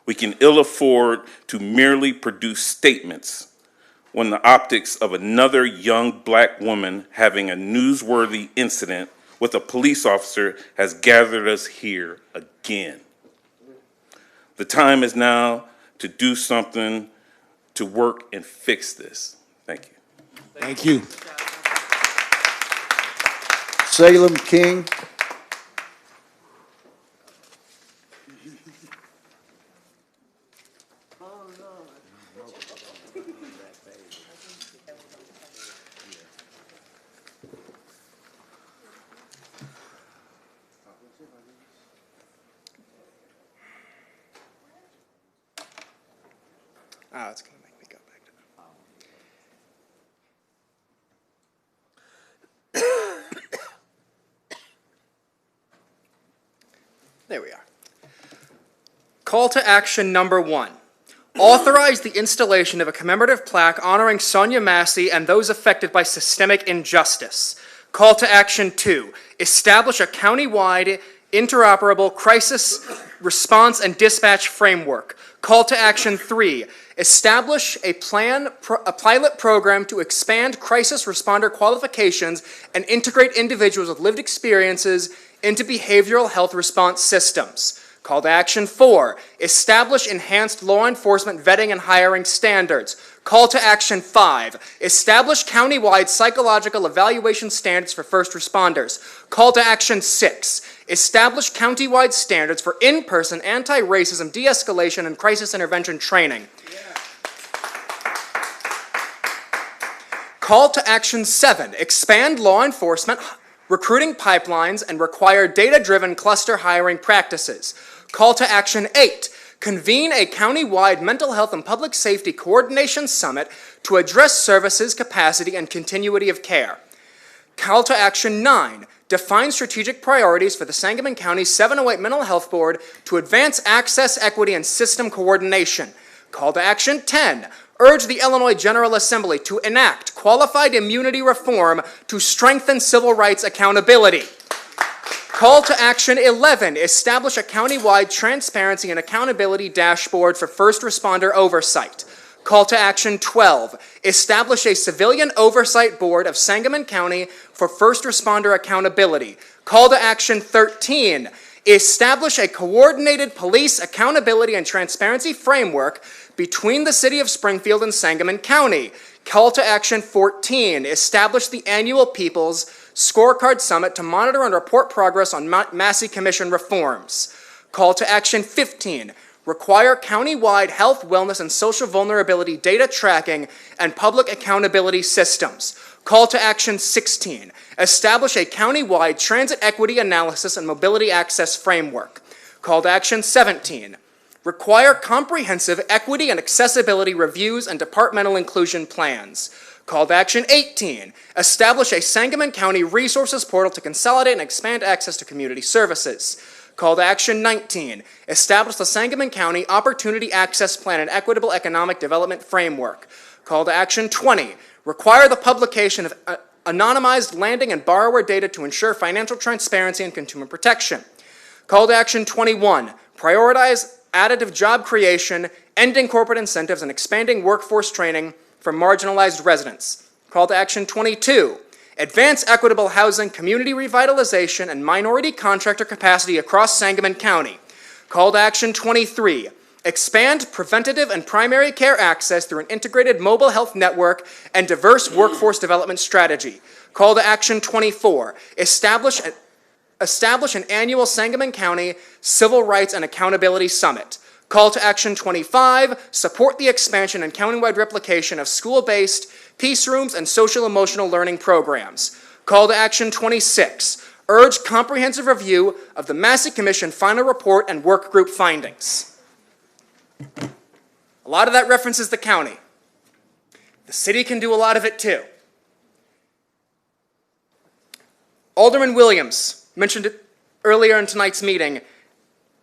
We can ill afford to merely produce statements when the optics of another young black woman having a newsworthy incident with a police officer has gathered us here again. The time is now to do something to work and fix this. Thank you. Thank you. Salem King. Oh, it's going to make me go back to There we are. Call to action number 1. Authorize the installation of a commemorative plaque honoring Sonia Massey and those affected by systemic injustice. Call to action 2. Establish a county-wide interoperable crisis response and dispatch framework. Call to action 3. Establish a pilot program to expand crisis responder qualifications and integrate individuals with lived experiences into behavioral health response systems. Call to action 4. Establish enhanced law enforcement vetting and hiring standards. Call to action 5. Establish countywide psychological evaluation standards for first responders. Call to action 6. Establish countywide standards for in-person anti-racism, de-escalation, and crisis intervention training. Call to action 7. Expand law enforcement recruiting pipelines and require data-driven cluster hiring practices. Call to action 8. Convene a county-wide mental health and public safety coordination summit to address services, capacity, and continuity of care. Call to action 9. Define strategic priorities for the Sangamon County 708 Mental Health Board to advance access, equity, and system coordination. Call to action 10. Urge the Illinois General Assembly to enact qualified immunity reform to strengthen civil rights accountability. Call to action 11. Establish a countywide transparency and accountability dashboard for first responder oversight. Call to action 12. Establish a civilian oversight board of Sangamon County for first responder accountability. Call to action 13. Establish a coordinated police accountability and transparency framework between the City of Springfield and Sangamon County. Call to action 14. Establish the annual People's Scorecard Summit to monitor and report progress on Massey Commission reforms. Call to action 15. Require county-wide health, wellness, and social vulnerability data tracking and public accountability systems. Call to action 16. Establish a county-wide transit equity analysis and mobility access framework. Call to action 17. Require comprehensive equity and accessibility reviews and departmental inclusion plans. Call to action 18. Establish a Sangamon County resources portal to consolidate and expand access to community services. Call to action 19. Establish the Sangamon County Opportunity Access Plan and Equitable Economic Development Framework. Call to action 20. Require the publication of anonymized landing and borrower data to ensure financial transparency and consumer protection. Call to action 21. Prioritize additive job creation, ending corporate incentives, and expanding workforce training for marginalized residents. Call to action 22. Advance equitable housing, community revitalization, and minority contractor capacity across Sangamon County. Call to action 23. Expand preventative and primary care access through an integrated mobile health network and diverse workforce development strategy. Call to action 24. Establish establish an annual Sangamon County Civil Rights and Accountability Summit. Call to action 25, support the expansion and countywide replication of school-based peace rooms and social-emotional learning programs. Call to action 26, urge comprehensive review of the Massey Commission final report and work group findings. A lot of that references the county. The city can do a lot of it too. Alderman Williams mentioned it earlier in tonight's meeting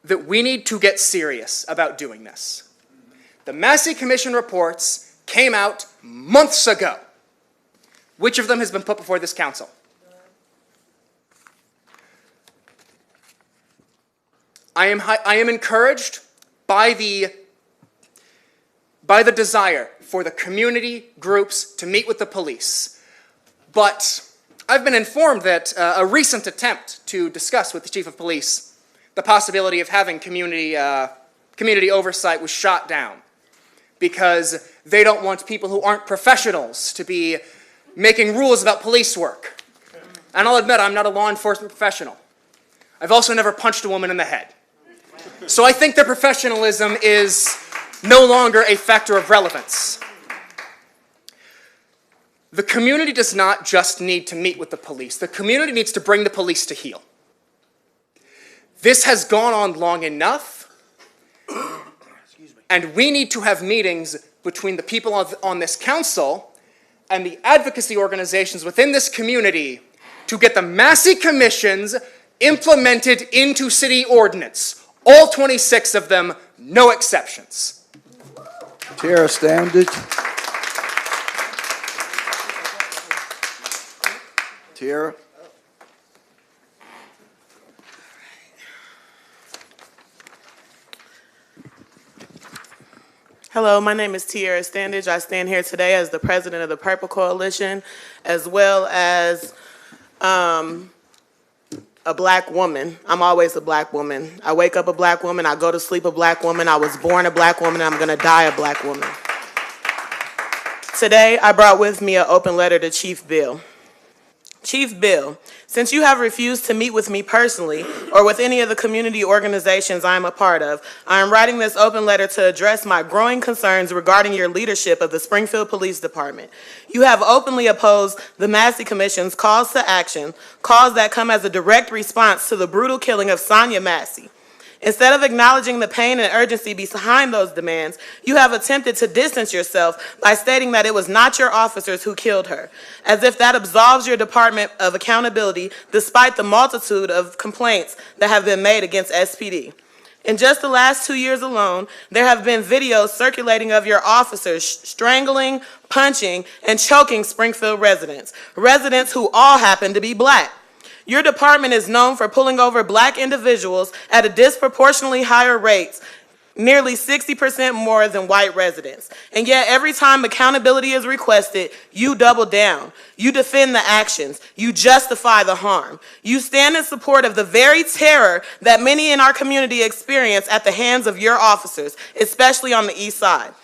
that we need to get serious about doing this. The Massey Commission reports came out months ago. Which of them has been put before this council? I am encouraged by the desire for the community groups to meet with the police. But I've been informed that a recent attempt to discuss with the chief of police the possibility of having community oversight was shot down because they don't want people who aren't professionals to be making rules about police work. And I'll admit, I'm not a law enforcement professional. I've also never punched a woman in the head. So I think their professionalism is no longer a factor of relevance. The community does not just need to meet with the police. The community needs to bring the police to heel. This has gone on long enough, and we need to have meetings between the people on this council and the advocacy organizations within this community to get the Massey Commissions implemented into city ordinance. All 26 of them, no exceptions. Tara Standage. Tara. Hello, my name is Tiara Standage. I stand here today as the president of the Purple Coalition, as well as a black woman. I'm always a black woman. I wake up a black woman, I go to sleep a black woman, I was born a black woman, and I'm gonna die a black woman. Today, I brought with me an open letter to Chief Bill. Chief Bill, since you have refused to meet with me personally or with any of the community organizations I am a part of, I am writing this open letter to address my growing concerns regarding your leadership of the Springfield Police Department. You have openly opposed the Massey Commission's calls to action, calls that come as a direct response to the brutal killing of Sonia Massey. Instead of acknowledging the pain and urgency behind those demands, you have attempted to distance yourself by stating that it was not your officers who killed her, as if that absolves your Department of Accountability despite the multitude of complaints that have been made against SPD. In just the last 2 years alone, there have been videos circulating of your officers strangling, punching, and choking Springfield residents who all happen to be black. Your department is known for pulling over black individuals at a disproportionately higher rates, nearly 60% more than white residents. And yet every time accountability is requested, you double down. You defend the actions. You justify the harm. You stand in support of the very terror that many in our community experience at the hands of your officers, especially on the east side.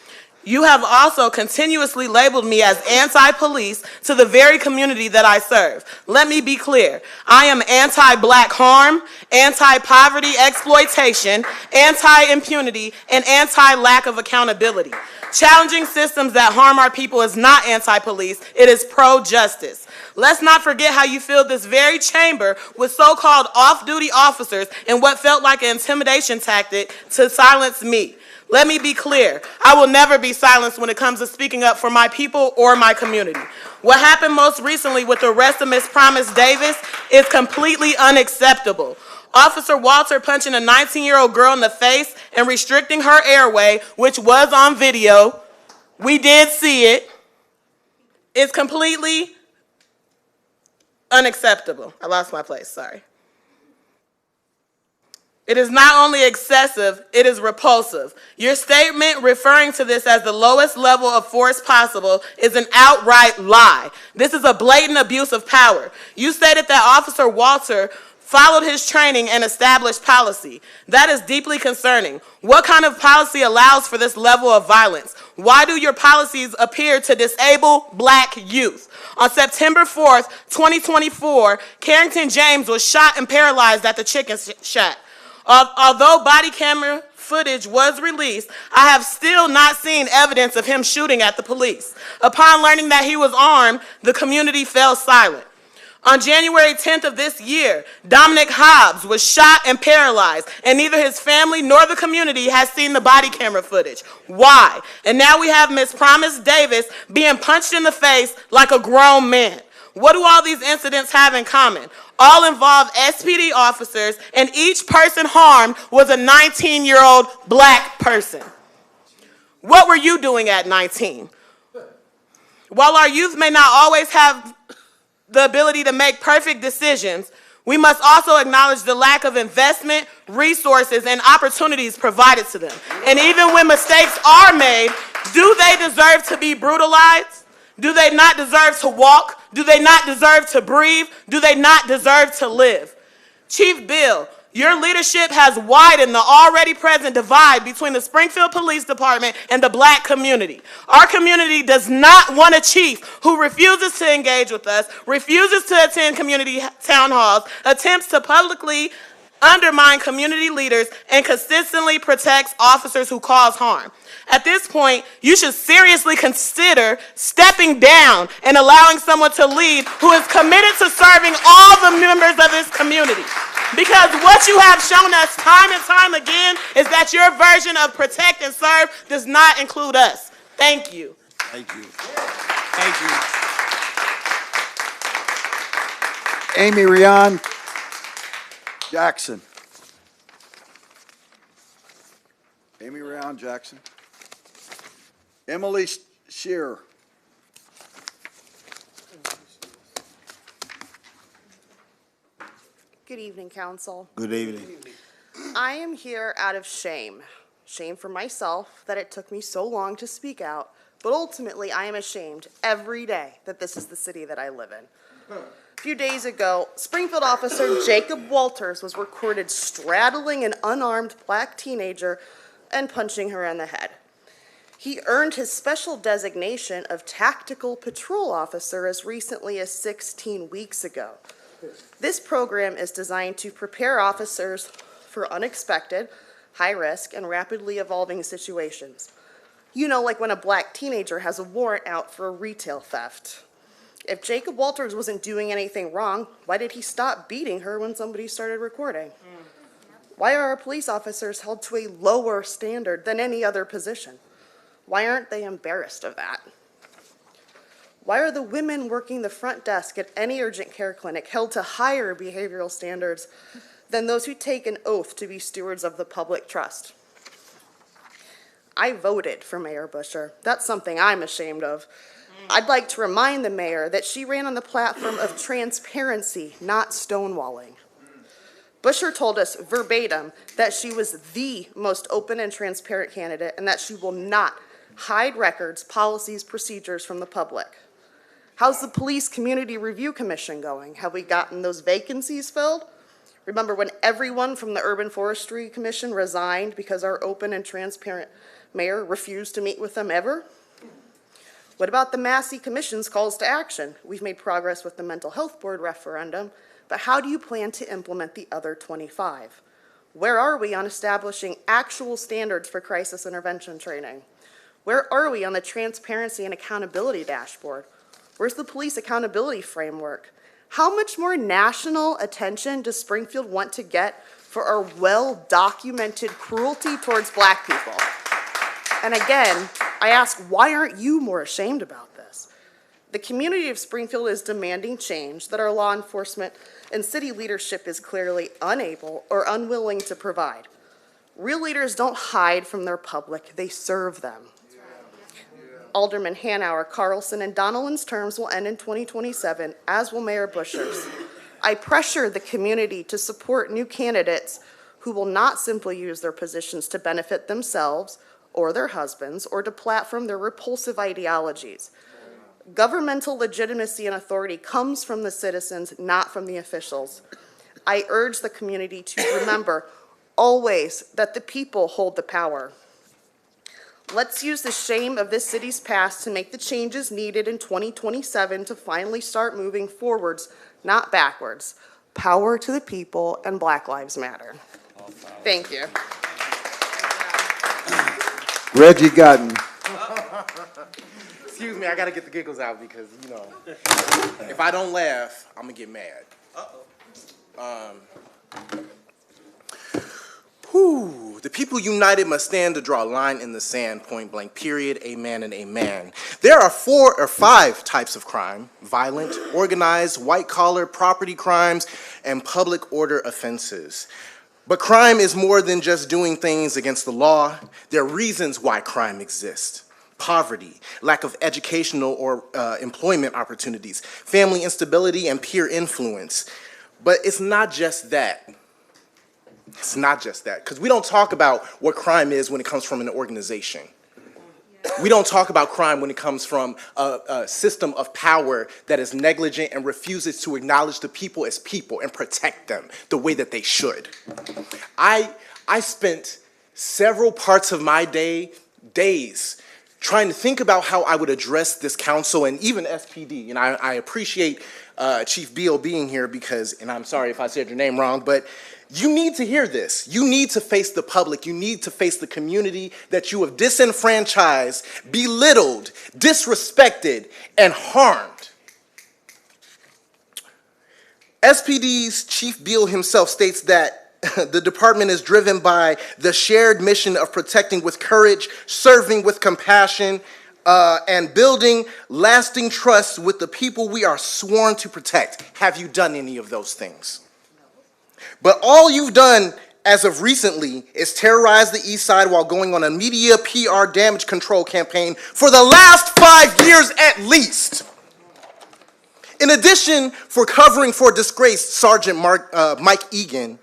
You have also continuously labeled me as anti-police to the very community that I serve. Let me be clear. I am anti-black harm, anti-poverty exploitation, anti-impunity, and anti-lack of accountability. Challenging systems that harm our people is not anti-police, it is pro-justice. Let's not forget how you filled this very chamber with so-called off-duty officers in what felt like an intimidation tactic to silence me. Let me be clear, I will never be silenced when it comes to speaking up for my people or my community. What happened most recently with the arrest of Ms. Promise Davis is completely unacceptable. Officer Walter punching a 19-year-old girl in the face and restricting her airway, which was on video, we did see it, is completely unacceptable. I lost my place, sorry. It is not only excessive, it is repulsive. Your statement referring to this as the lowest level of force possible is an outright lie. This is a blatant abuse of power. You stated that Officer Walter followed his training and established policy. That is deeply concerning. What kind of policy allows for this level of violence? Why do your policies appear to disable black youth? On September 4th, 2024, Carrington James was shot and paralyzed at the chicken shack. Although body camera footage was released, I have still not seen evidence of him shooting at the police. Upon learning that he was armed, the community fell silent. On January 10th of this year, Dominic Hobbs was shot and paralyzed, and neither his family nor the community has seen the body camera footage. Why? And now we have Miss Promise Davis being punched in the face like a grown man. What do all these incidents have in common? All involve SPD officers, and each person harmed was a 19-year-old black person. What were you doing at 19? While our youth may not always have the ability to make perfect decisions, we must also acknowledge the lack of investment, resources, and opportunities provided to them. And even when mistakes are made, do they deserve to be brutalized? Do they not deserve to walk? Do they not deserve to breathe? Do they not deserve to live? Chief Bill, your leadership has widened the already present divide between the Springfield Police Department and the black community. Our community does not want a chief who refuses to engage with us, refuses to attend community town halls, attempts to publicly undermine community leaders, and consistently protects officers who cause harm. At this point, you should seriously consider stepping down and allowing someone to lead who is committed to serving all the members of this community. Because what you have shown us time and time again is that your version of protect and serve does not include us. Thank you. Thank you. Thank you. Amy Rion Jackson. Amy Rion Jackson. Emily Shearer. Good evening, Council. Good evening. I am here out of shame. Shame for myself that it took me so long to speak out, but ultimately I am ashamed every day that this is the city that I live in. A few days ago, Springfield officer Jacob Walters was recorded straddling an unarmed black teenager and punching her in the head. He earned his special designation of Tactical Patrol Officer as recently as 16 weeks ago. This program is designed to prepare officers for unexpected, high-risk, and rapidly evolving situations. You know, like when a black teenager has a warrant out for a retail theft. If Jacob Walters wasn't doing anything wrong, why did he stop beating her when somebody started recording? Why are our police officers held to a lower standard than any other position? Why aren't they embarrassed of that? Why are the women working the front desk at any urgent care clinic held to higher behavioral standards than those who take an oath to be stewards of the public trust? I voted for Mayor Busher. That's something I'm ashamed of. I'd like to remind the mayor that she ran on the platform of transparency, not stonewalling. Busher told us verbatim that she was the most open and transparent candidate and that she will not hide records, policies, procedures from the public. How's the Police Community Review Commission going? Have we gotten those vacancies filled? Remember when everyone from the Urban Forestry Commission resigned because our open and transparent mayor refused to meet with them ever? What about the Massey Commission's calls to action? We've made progress with the Mental Health Board referendum, but how do you plan to implement the other 25? Where are we on establishing actual standards for crisis intervention training? Where are we on the transparency and accountability dashboard? Where's the police accountability framework? How much more national attention does Springfield want to get for our well-documented cruelty towards black people? And again, I ask, why aren't you more ashamed about this? The community of Springfield is demanding change that our law enforcement and city leadership is clearly unable or unwilling to provide. Real leaders don't hide from their public, they serve them. Alderman Hanauer, Carlson, and Donnellan's terms will end in 2027, as will Mayor Busher's. I pressure the community to support new candidates who will not simply use their positions to benefit themselves or their husbands or to platform their repulsive ideologies. Governmental legitimacy and authority comes from the citizens, not from the officials. I urge the community to remember always that the people hold the power. Let's use the shame of this city's past to make the changes needed in 2027 to finally start moving forwards, not backwards. Power to the people, and Black Lives Matter. Thank you. Reggie Gotten. Excuse me, I gotta get the giggles out because, you know, if I don't laugh, I'm gonna get mad. The people united must stand to draw a line in the sand, point blank, period, amen and amen. There are 4 or 5 types of crime: violent, organized, white-collar, property crimes, and public order offenses. But crime is more than just doing things against the law. There are reasons why crime exists: poverty, lack of educational or employment opportunities, family instability, and peer influence. But it's not just that. It's not just that, because we don't talk about what crime is when it comes from an organization. We don't talk about crime when it comes from a system of power that is negligent and refuses to acknowledge the people as people and protect them the way that they should. I spent several parts of my days trying to think about how I would address this council and even SPD. And I appreciate Chief Beal being here because, and I'm sorry if I said your name wrong, but you need to hear this. You need to face the public. You need to face the community that you have disenfranchised, belittled, disrespected, and harmed. SPD's Chief Beal himself states that the department is driven by the shared mission of protecting with courage, serving with compassion, and building lasting trust with the people we are sworn to protect. Have you done any of those things? But all you've done as of recently is terrorize the East Side while going on a media PR damage control campaign for the last 5 years at least. In addition, for covering for disgraced Sergeant Mike Egan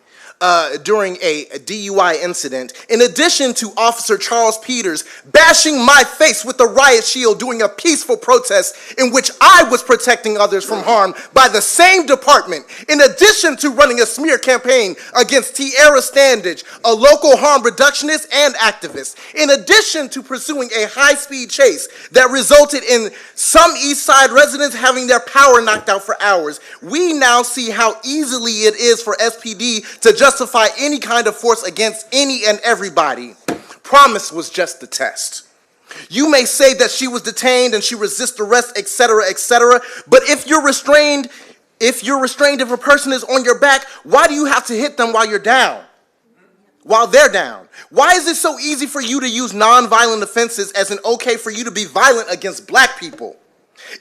during a DUI incident, in addition to Officer Charles Peters bashing my face with the riot shield during a peaceful protest in which I was protecting others from harm by the same department, in addition to running a smear campaign against Tierra Standage, a local harm reductionist and activist, in addition to pursuing a high-speed chase that resulted in some East Side residents having their power knocked out for hours, we now see how easily it is for SPD to justify any kind of force against any and everybody. Promise was just the test. You may say that she was detained and she resists arrest, etc., but if you're restrained, if a person is on your back, why do you have to hit them while you're down? While they're down? Why is it so easy for you to use nonviolent offenses as an okay for you to be violent against black people?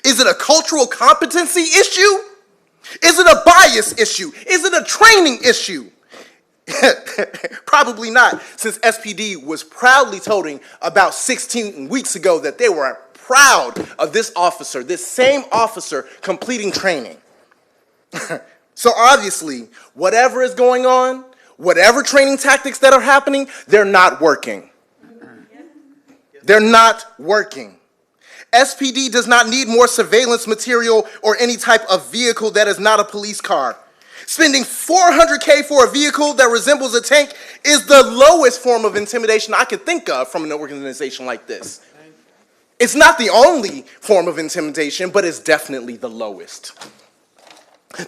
Is it a cultural competency issue? Is it a bias issue? Is it a training issue? Probably not, since SPD was proudly toting about 16 weeks ago that they were proud of this officer, this same officer, completing training. So obviously, whatever is going on, whatever training tactics that are happening, they're not working. They're not working. SPD does not need more surveillance material or any type of vehicle that is not a police car. Spending $400K for a vehicle that resembles a tank is the lowest form of intimidation I could think of from an organization like this. It's not the only form of intimidation, but it's definitely the lowest.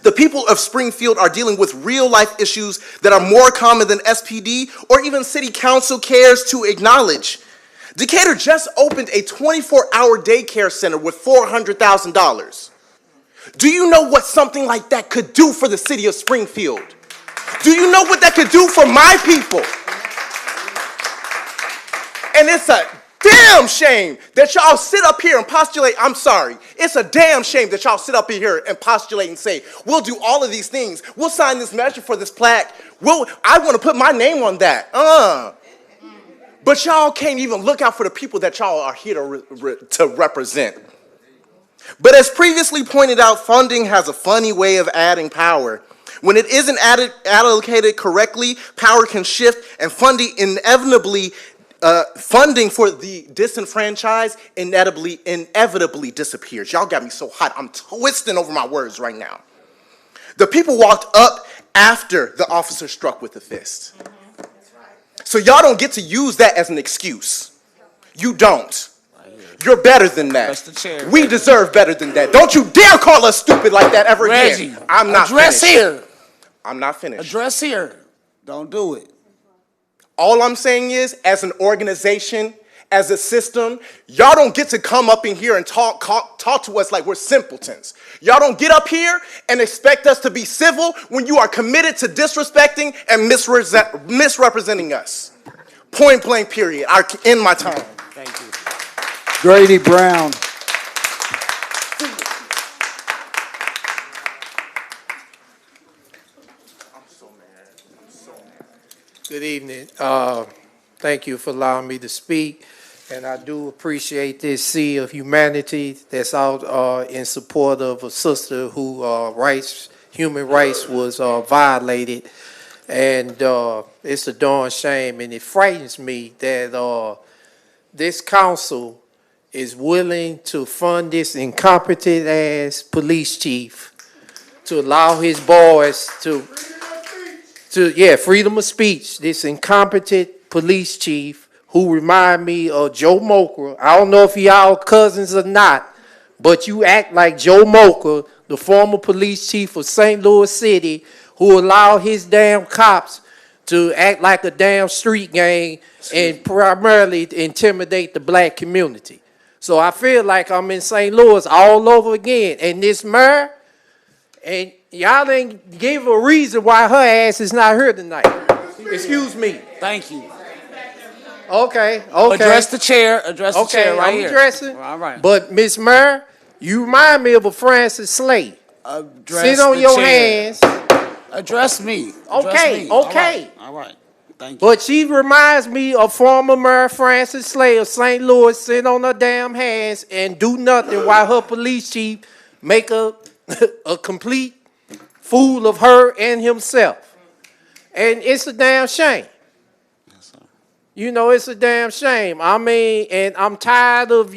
The people of Springfield are dealing with real-life issues that are more common than SPD or even city council cares to acknowledge. Decatur just opened a 24-hour daycare center with $400,000. Do you know what something like that could do for the city of Springfield? Do you know what that could do for my people? And it's a damn shame that y'all sit up here and postulate. I'm sorry. It's a damn shame that y'all sit up here and postulate and say, we'll do all of these things. We'll sign this measure for this plaque. I want to put my name on that. But y'all can't even look out for the people that y'all are here to represent. But as previously pointed out, funding has a funny way of adding power. When it isn't allocated correctly, power can shift, and funding for the disenfranchised inevitably disappears. Y'all got me so hot, I'm twisting over my words right now. The people walked up after the officer struck with the fist. So y'all don't get to use that as an excuse. You don't. You're better than that. That's the chair. We deserve better than that. Don't you dare call us stupid like that ever Reggie, again. I'm not address finished. here. I'm not finished. Address here. Don't do it. All I'm saying is, as an organization, as a system, y'all don't get to come up in here and talk to us like we're simpletons. Y'all don't get up here and expect us to be civil when you are committed to disrespecting and misrepresenting us. Point blank, period. I end my time. Thank you. Grady Brown. Good evening. Thank you for allowing me to speak, and I do appreciate this sea of humanity that's out in support of a sister who human rights was violated, and it's a darn shame, and it frightens me that this council is willing to fund this incompetent ass police chief to allow his boys to freedom of speech. This incompetent police chief who remind me of Joe Mocha. I don't know if y'all cousins or not, but you act like Joe Mocha, the former police chief of St. Louis City, who allowed his damn cops to act like a damn street gang and primarily intimidate the black community. So I feel like I'm in St. Louis all over again. And this mayor, and y'all didn't give a reason why her ass is not here tonight. Excuse me. Thank you. Okay. Address the chair. Address the chair right here. I'm addressing. All right. But Miss Mayor, you remind me of a Francis Slade. Sit on your hands. Address me. Okay. All right. Thank you. But she reminds me of former Mayor Francis Slade of St. Louis, sit on her damn hands and do nothing while her police chief make a complete fool of her and himself. And it's a damn shame. You know, it's a damn shame. I mean, and I'm tired of,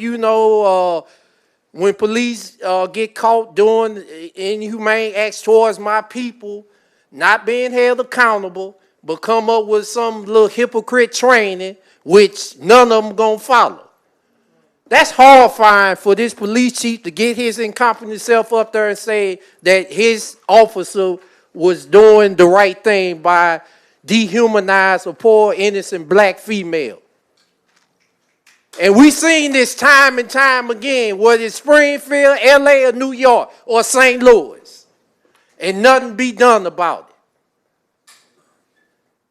when police get caught doing inhumane acts towards my people, not being held accountable, but come up with some little hypocrite training, which none of them gonna follow. That's horrifying for this police chief to get his incompetent self up there and say that his officer was doing the right thing by dehumanizing a poor, innocent black female. And we seen this time and time again, whether it's Springfield, LA, or New York, or St. Louis. And nothing be done about it.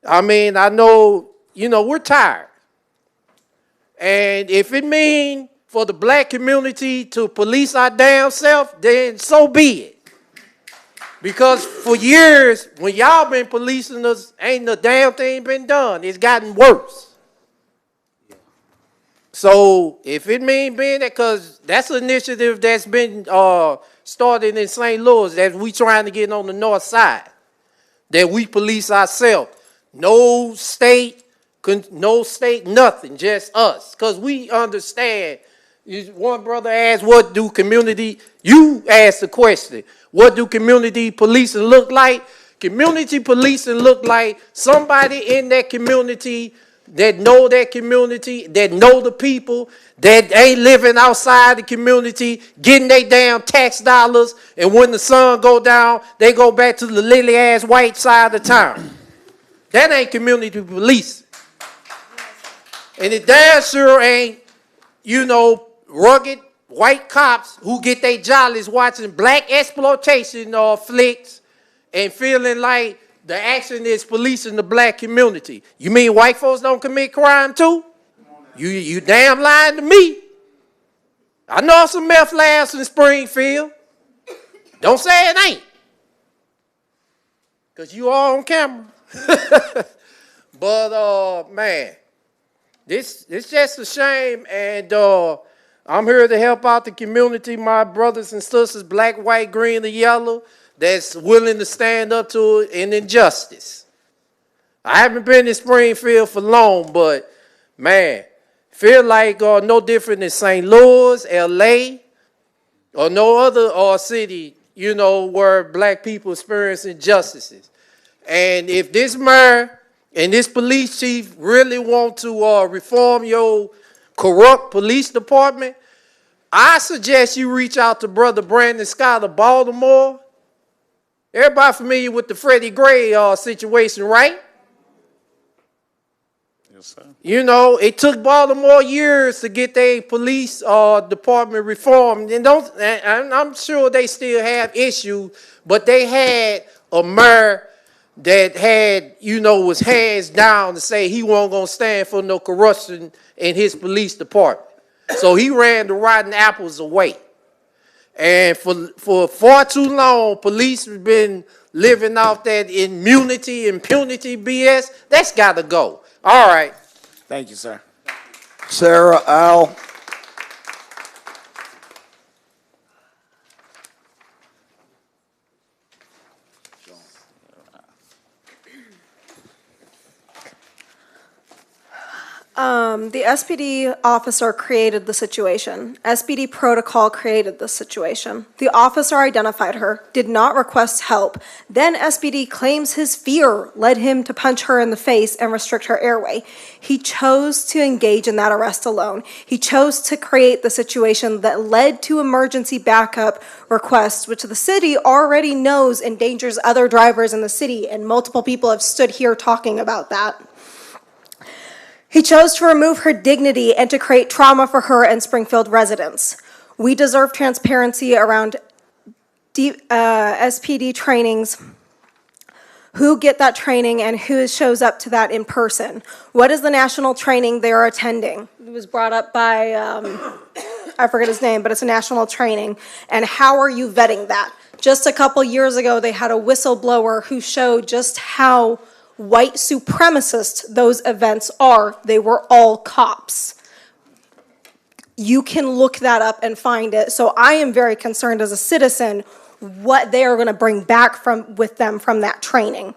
I mean, I know, we're tired. And if it means for the black community to police our damn self, then so be it. Because for years, when y'all been policing us, ain't no damn thing been done. It's gotten worse. So if it means being that, because that's an initiative that's been started in St. Louis that we trying to get on the north side, that we police ourselves. No state, nothing, just us. Because we understand. One brother asked, you asked the question, what do community policing look like? Community policing look like somebody in that community that know that community, that know the people, that ain't living outside the community, getting their damn tax dollars, and when the sun go down, they go back to the lily-ass white side of town. That ain't community policing. And it damn sure ain't, rugged white cops who get their jollies watching black exploitation flicks and feeling like the action is policing the black community. You mean white folks don't commit crime too? You damn lying to me. I know some meth labs in Springfield. Don't say it ain't. Because you all on camera. But, man, this just a shame, and I'm here to help out the community, my brothers and sisters, black, white, green, and yellow, that's willing to stand up to an injustice. I haven't been in Springfield for long, but, man, feel like no different than St. Louis, LA, or no other city, where black people experience injustices. And if this mayor and this police chief really want to reform your corrupt police department, I suggest you reach out to Brother Brandon Scott of Baltimore. Everybody familiar with the Freddie Gray situation, right? Yes, sir. You know, it took Baltimore years to get their police department reformed. And I'm sure they still have issues, but they had a mayor that had, was hands down to say he wasn't going to stand for no corruption in his police department. So he ran the rotten apples away. And for far too long, police have been living off that impunity BS. That's got to go. All right. Thank you, sir. Sarah, Al. The SPD officer created the situation. SPD protocol created the situation. The officer identified her, did not request help. Then SPD claims his fear led him to punch her in the face and restrict her airway. He chose to engage in that arrest alone. He chose to create the situation that led to emergency backup requests, which the city already knows endangers other drivers in the city, and multiple people have stood here talking about that. He chose to remove her dignity and to create trauma for her and Springfield residents. We deserve transparency around SPD trainings, who get that training and who shows up to that in person. What is the national training they are attending? It was brought up by, I forget his name, but it's a national training. And how are you vetting that? Just a couple years ago, they had a whistleblower who showed just how white supremacist those events are. They were all cops. You can look that up and find it. So I am very concerned as a citizen what they are going to bring back with them from that training.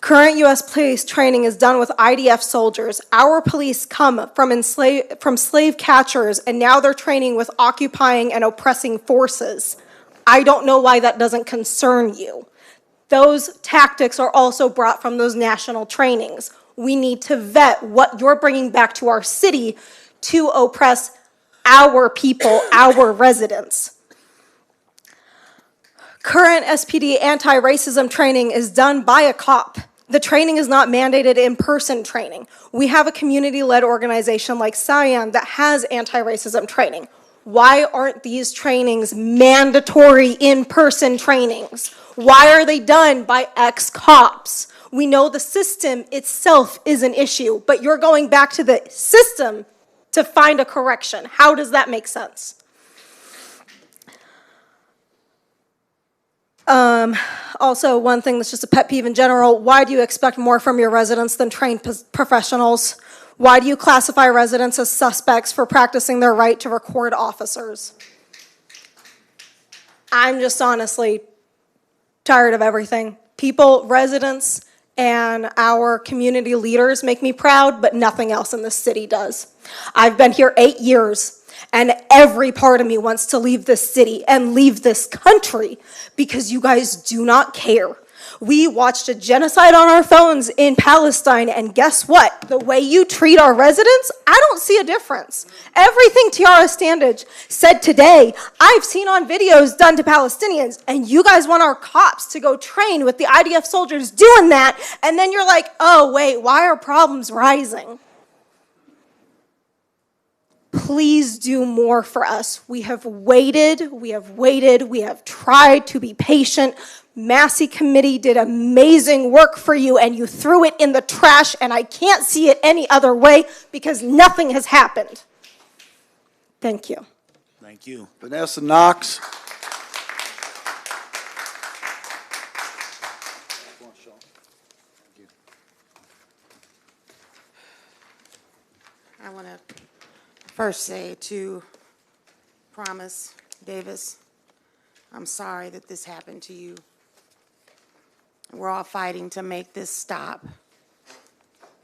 Current U.S. police training is done with IDF soldiers. Our police come from slave catchers, and now they're training with occupying and oppressing forces. I don't know why that doesn't concern you. Those tactics are also brought from those national trainings. We need to vet what you're bringing back to our city to oppress our people, our residents. Current SPD anti-racism training is done by a cop. The training is not mandated in-person training. We have a community-led organization like Cyan that has anti-racism training. Why aren't these trainings mandatory in-person trainings? Why are they done by ex-cops? We know the system itself is an issue, but you're going back to the system to find a correction. How does that make sense? Also, one thing that's just a pet peeve in general, why do you expect more from your residents than trained professionals? Why do you classify residents as suspects for practicing their right to record officers? I'm just honestly tired of everything. People, residents, and our community leaders make me proud, but nothing else in this city does. I've been here 8 years, and every part of me wants to leave this city and leave this country because you guys do not care. We watched a genocide on our phones in Palestine, and guess what? The way you treat our residents, I don't see a difference. Everything Tiara Standage said today, I've seen on videos done to Palestinians, and you guys want our cops to go train with the IDF soldiers doing that, and then you're like, oh, wait, why are problems rising? Please do more for us. We have waited, we have tried to be patient. Massey Committee did amazing work for you, and you threw it in the trash, and I can't see it any other way because nothing has happened. Thank you. Thank you. Vanessa Knox. I want to first say to Promise Davis, I'm sorry that this happened to you. We're all fighting to make this stop.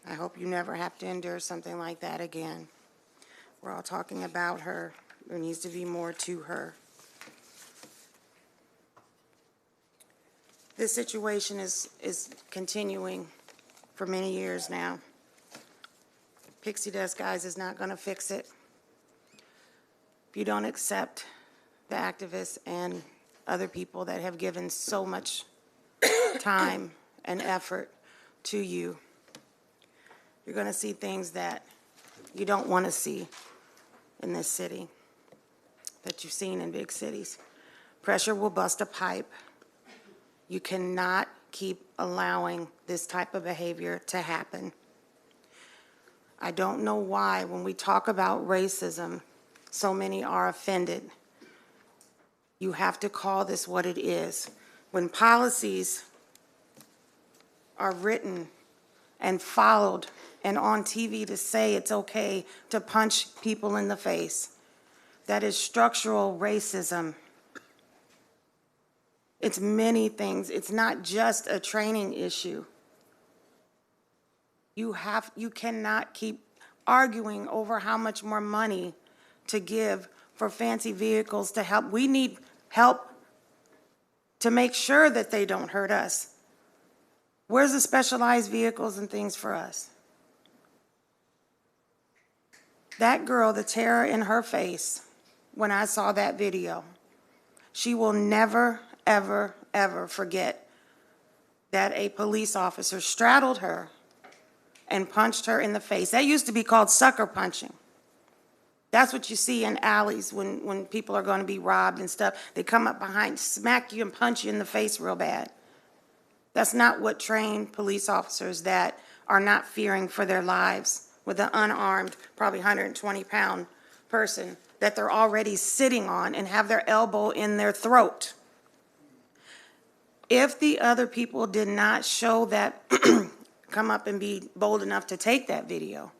I hope you never have to endure something like that again. We're all talking about her. There needs to be more to her. This situation is continuing for many years now. pixie dust, guys, is not going to fix it. If you don't accept the activists and other people that have given so much time and effort to you, you're going to see things that you don't want to see in this city, that you've seen in big cities. Pressure will bust a pipe. You cannot keep allowing this type of behavior to happen. I don't know why, when we talk about racism, so many are offended. You have to call this what it is. When policies are written and followed and on TV to say it's okay to punch people in the face, that is structural racism. It's many things. It's not just a training issue. You cannot keep arguing over how much more money to give for fancy vehicles to help. We need help to make sure that they don't hurt us. Where's the specialized vehicles and things for us? That girl, the terror in her face when I saw that video, she will never, ever, ever forget that a police officer straddled her and punched her in the face. That used to be called sucker punching. That's what you see in alleys when people are going to be robbed and stuff. They come up behind, smack you and punch you in the face real bad. That's not what trained police officers that are not fearing for their lives with an unarmed, probably 120-pound person that they're already sitting on and have their elbow in their throat. If the other people did not show that, come up and be bold enough to take that video,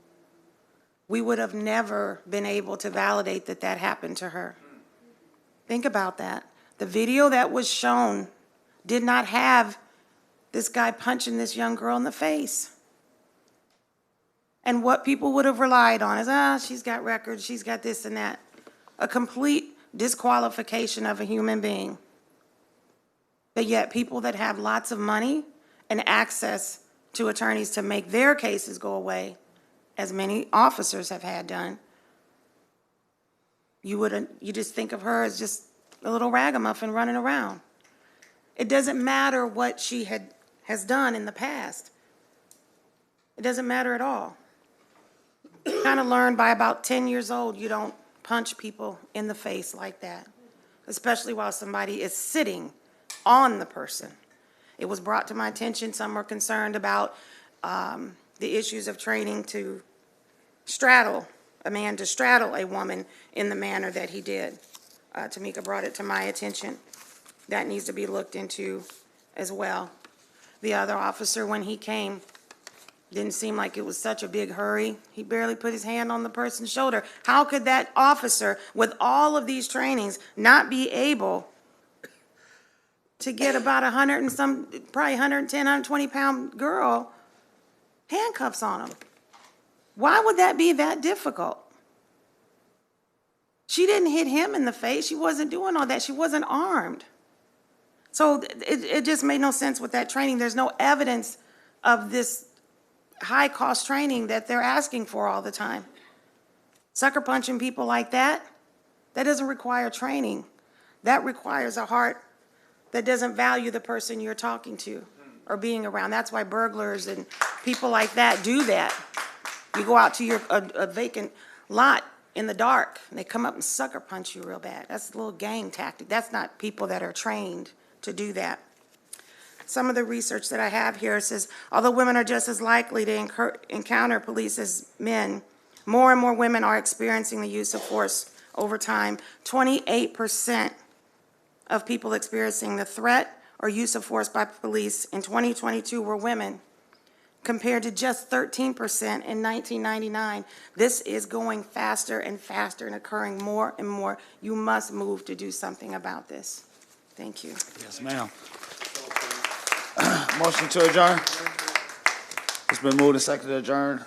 we would have never been able to validate that that happened to her. Think about that. The video that was shown did not have this guy punching this young girl in the face. And what people would have relied on is, she's got records, she's got this and that. A complete disqualification of a human being. But yet people that have lots of money and access to attorneys to make their cases go away, as many officers have had done, you just think of her as just a little ragamuffin running around. It doesn't matter what she has done in the past. It doesn't matter at all. Kind of learned by about 10 years old, you don't punch people in the face like that, especially while somebody is sitting on the person. It was brought to my attention, some were concerned about the issues of training to straddle a man, to straddle a woman in the manner that he did. Tamika brought it to my attention. That needs to be looked into as well. The other officer, when he came, didn't seem like it was such a big hurry. He barely put his hand on the person's shoulder. How could that officer, with all of these trainings, not be able to get about 100 and some, probably 110, 120-pound girl handcuffs on him? Why would that be that difficult? She didn't hit him in the face. She wasn't doing all that. She wasn't armed. So it just made no sense with that training. There's no evidence of this high-cost training that they're asking for all the time. Sucker punching people like that, that doesn't require training. That requires a heart that doesn't value the person you're talking to or being around. That's why burglars and people like that do that. You go out to a vacant lot in the dark, and they come up and sucker punch you real bad. That's a little gang tactic. That's not people that are trained to do that. Some of the research that I have here says, although women are just as likely to encounter police as men, more and more women are experiencing the use of force over time. 28% of people experiencing the threat or use of force by police in 2022 were women, compared to just 13% in 1999. This is going faster and faster and occurring more and more. You must move to do something about this. Thank you. Yes, ma'am. Motion to adjourn. It's been moved and seconded to adjourn.